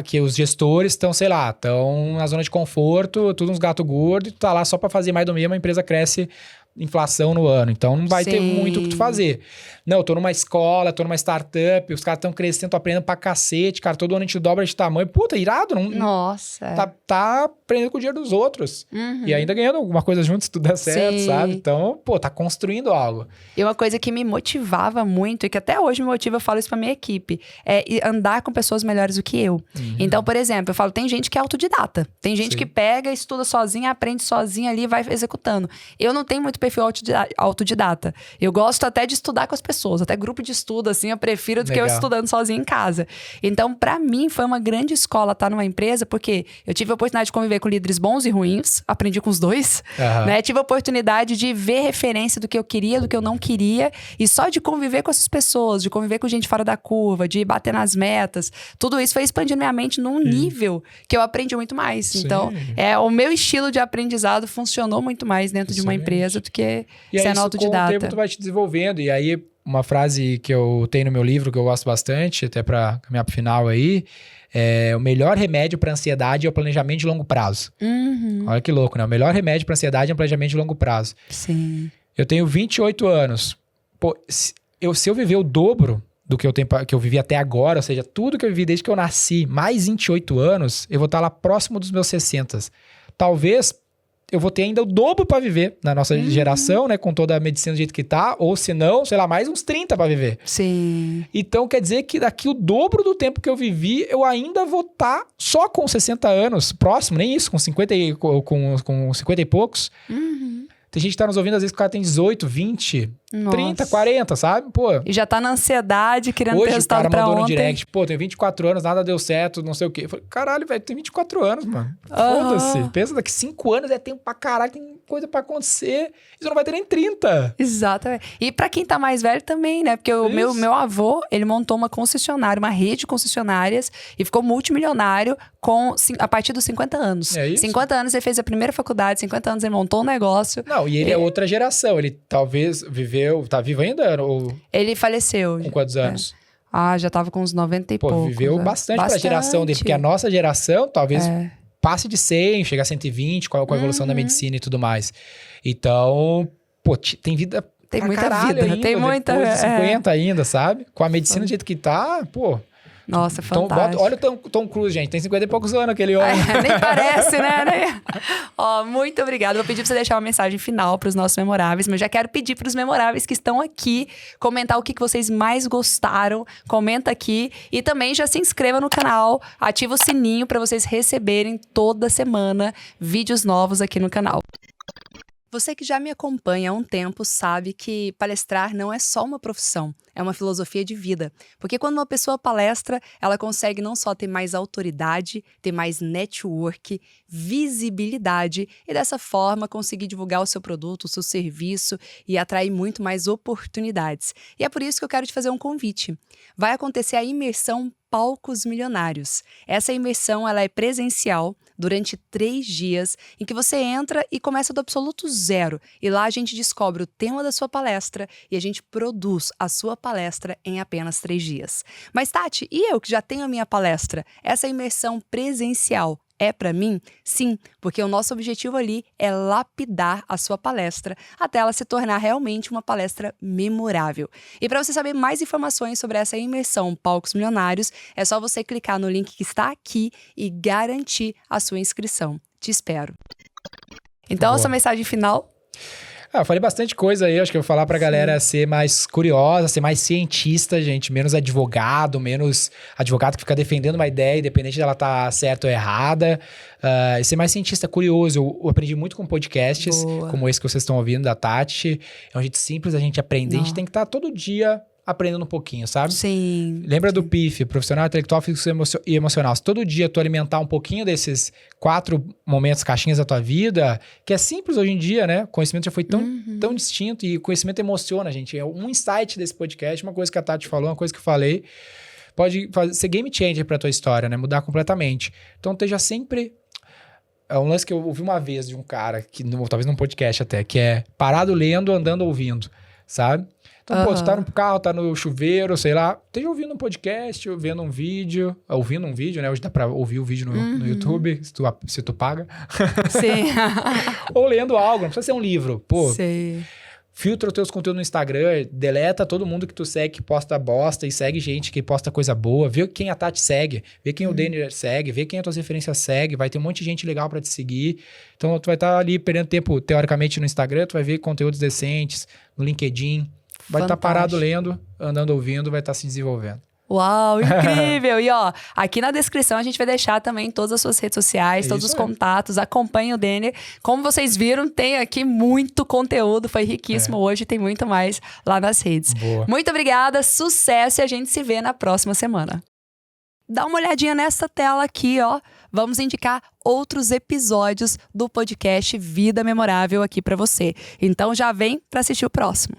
A: que os gestores estão, sei lá, estão na zona de conforto, tudo uns gato gordo, e tu tá lá só pra fazer mais do mesmo, a empresa cresce inflação no ano. Então, não vai ter muito o que tu fazer. Não, eu tô numa escola, tô numa startup, os caras estão crescendo, tô aprendendo pra cacete, cara, todo ano a gente dobra de tamanho. Puta, irado.
C: Nossa.
A: Tá aprendendo com o dinheiro dos outros. E ainda ganhando alguma coisa junto, se tudo der certo, sabe? Então, tá construindo algo.
C: E uma coisa que me motivava muito, e que até hoje me motiva, eu falo isso pra minha equipe, é andar com pessoas melhores do que eu. Então, por exemplo, eu falo, tem gente que é autodidata. Tem gente que pega, estuda sozinha, aprende sozinha ali e vai executando. Eu não tenho muito perfil autodidata. Eu gosto até de estudar com as pessoas, até grupo de estudo, assim, eu prefiro do que eu estudando sozinha em casa. Então, pra mim, foi uma grande escola estar numa empresa, porque eu tive a oportunidade de conviver com líderes bons e ruins, aprendi com os dois, né? Tive a oportunidade de ver referência do que eu queria, do que eu não queria, e só de conviver com essas pessoas, de conviver com gente fora da curva, de bater nas metas, tudo isso foi expandindo minha mente num nível que eu aprendi muito mais.
A: Sim.
C: Então, o meu estilo de aprendizado funcionou muito mais dentro de uma empresa do que sendo autodidata.
A: Com o tempo tu vai te desenvolvendo. E aí, uma frase que eu tenho no meu livro, que eu gosto bastante, até para caminhar pro final aí, o melhor remédio para ansiedade é o planejamento de longo prazo. Olha que louco, né? O melhor remédio para ansiedade é o planejamento de longo prazo.
C: Sim.
A: Eu tenho 28 anos. Pô, se eu viver o dobro do que eu vivi até agora, ou seja, tudo que eu vivi desde que eu nasci, mais 28 anos, eu vou estar lá próximo dos meus 60. Talvez eu vou ter ainda o dobro para viver na nossa geração, né? Com toda a medicina do jeito que tá, ou se não, sei lá, mais uns 30 para viver.
C: Sim.
A: Então, quer dizer que daqui o dobro do tempo que eu vivi, eu ainda vou estar só com 60 anos, próximo, nem isso, com 50 e poucos. Tem gente que tá nos ouvindo, às vezes o cara tem 18, 20,
C: Nossa.
A: 30, 40, sabe? Pô.
C: E já tá na ansiedade, querendo ter
A: Hoje o cara
C: resultado pra
A: mandou
C: ontem.
A: no direct, pô, tenho 24 anos, nada deu certo, não sei o quê. Eu falei, caralho, velho, tem 24 anos, mano. Foda-se. Pensa, daqui 5 anos é tempo pra caralho, tem coisa pra acontecer. E você não vai ter nem 30.
C: Exatamente. E pra quem tá mais velho também, né? Porque o meu avô, ele montou uma concessionária, uma rede de concessionárias e ficou multimilionário a partir dos 50 anos.
A: É isso?
C: 50 anos ele fez a primeira faculdade, 50 anos ele montou um negócio.
A: Não, e ele é outra geração. Ele talvez tá vivo ainda? Ou
C: Ele faleceu.
A: com quantos anos?
C: Já tava com uns 90 e
A: Pô,
C: poucos.
A: viveu bastante pra geração dele. Porque a nossa geração talvez passe de 100, chegar a 120 com a evolução da medicina e tudo mais. Então, pô, tem vida
C: Tem
A: pra
C: muita
A: caralho
C: vida.
A: ainda,
C: Tem muita.
A: Depois de 50 ainda, sabe? Com a medicina do jeito que tá, pô...
C: Nossa,
A: Então,
C: fantástico.
A: olha o Tom Cruise, gente. Tem 50 e poucos anos aquele homem.
C: Nem parece, né? Ó, muito obrigada. Vou pedir pra você deixar uma mensagem final pros nossos memoráveis, mas eu já quero pedir pros memoráveis que estão aqui comentar o que vocês mais gostaram. Comenta aqui. E também já se inscreva no canal, ativa o sininho pra vocês receberem toda semana vídeos novos aqui no canal. Você que já me acompanha há um tempo sabe que palestrar não é só uma profissão, é uma filosofia de vida. Porque quando uma pessoa palestra, ela consegue não só ter mais autoridade, ter mais network, visibilidade e dessa forma conseguir divulgar o seu produto, o seu serviço e atrair muito mais oportunidades. E é por isso que eu quero te fazer um convite. Vai acontecer a imersão Palcos Milionários. Essa imersão ela é presencial durante 3 dias, em que você entra e começa do absoluto zero. E lá a gente descobre o tema da sua palestra e a gente produz a sua palestra em apenas 3 dias. Mas Tati, e eu que já tenho a minha palestra? Essa imersão presencial é para mim? Sim, porque o nosso objetivo ali é lapidar a sua palestra até ela se tornar realmente uma palestra memorável. E para você saber mais informações sobre essa imersão Palcos Milionários, é só você clicar no link que está aqui e garantir a sua inscrição. Te espero. Então, essa mensagem final...
A: Eu falei bastante coisa aí, acho que eu vou falar pra galera ser mais curiosa, ser mais cientista, gente, menos advogado que fica defendendo uma ideia, independente dela tá certa ou errada, e ser mais cientista, curioso. Eu aprendi muito com podcasts, como esse que vocês estão ouvindo, da Tati. É um jeito simples da gente aprender, a gente tem que estar todo dia aprendendo um pouquinho, sabe?
C: Sim.
A: Lembra do PIF, profissional, intelectual, físico e emocional. Se todo dia tu alimentar um pouquinho desses 4 momentos, caixinhas da tua vida, que é simples hoje em dia, né? O conhecimento já foi tão distinto e o conhecimento emociona, gente. É um insight desse podcast, uma coisa que a Tati falou, uma coisa que eu falei, pode ser game changer pra tua história, né? Mudar completamente. Então, esteja sempre... É um lance que eu ouvi uma vez de um cara, talvez num podcast até, que é parado lendo, andando ouvindo, sabe? Então, pô, tu tá no carro, tá no chuveiro, sei lá, esteja ouvindo um podcast, ouvindo um vídeo, né? Hoje dá pra ouvir o vídeo no YouTube, se tu paga.
C: Sim.
A: Ou lendo algo, não precisa ser um livro. Pô,
C: Sim.
A: Filtra os teus conteúdos no Instagram, deleta todo mundo que tu segue que posta bosta e segue gente que posta coisa boa. Vê quem a Tati segue, vê quem o Denner segue, vê quem as tuas referências segue. Vai ter um monte de gente legal pra te seguir. Então, tu vai estar ali perdendo tempo, teoricamente, no Instagram, tu vai ver conteúdos decentes, no LinkedIn. Vai estar parado lendo, andando ouvindo, vai estar se desenvolvendo.
C: Uau, incrível! E ó, aqui na descrição a gente vai deixar também todas as suas redes sociais, todos os contatos, acompanhe o Denner. Como vocês viram, tem aqui muito conteúdo, foi riquíssimo hoje, tem muito mais lá nas redes.
A: Boa.
C: Muito obrigada, sucesso e a gente se vê na próxima semana. Dá uma olhadinha nessa tela aqui, ó. Vamos indicar outros episódios do podcast Vida Memorável aqui pra você. Então já vem pra assistir o próximo.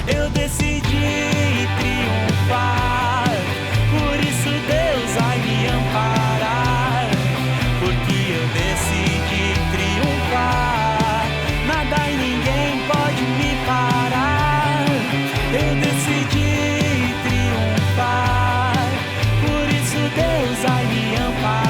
B: Eu decidi triunfar, por isso Deus vai me amparar, porque eu decidi triunfar, nada e ninguém pode me parar. Eu decidi triunfar, por isso Deus vai me amparar.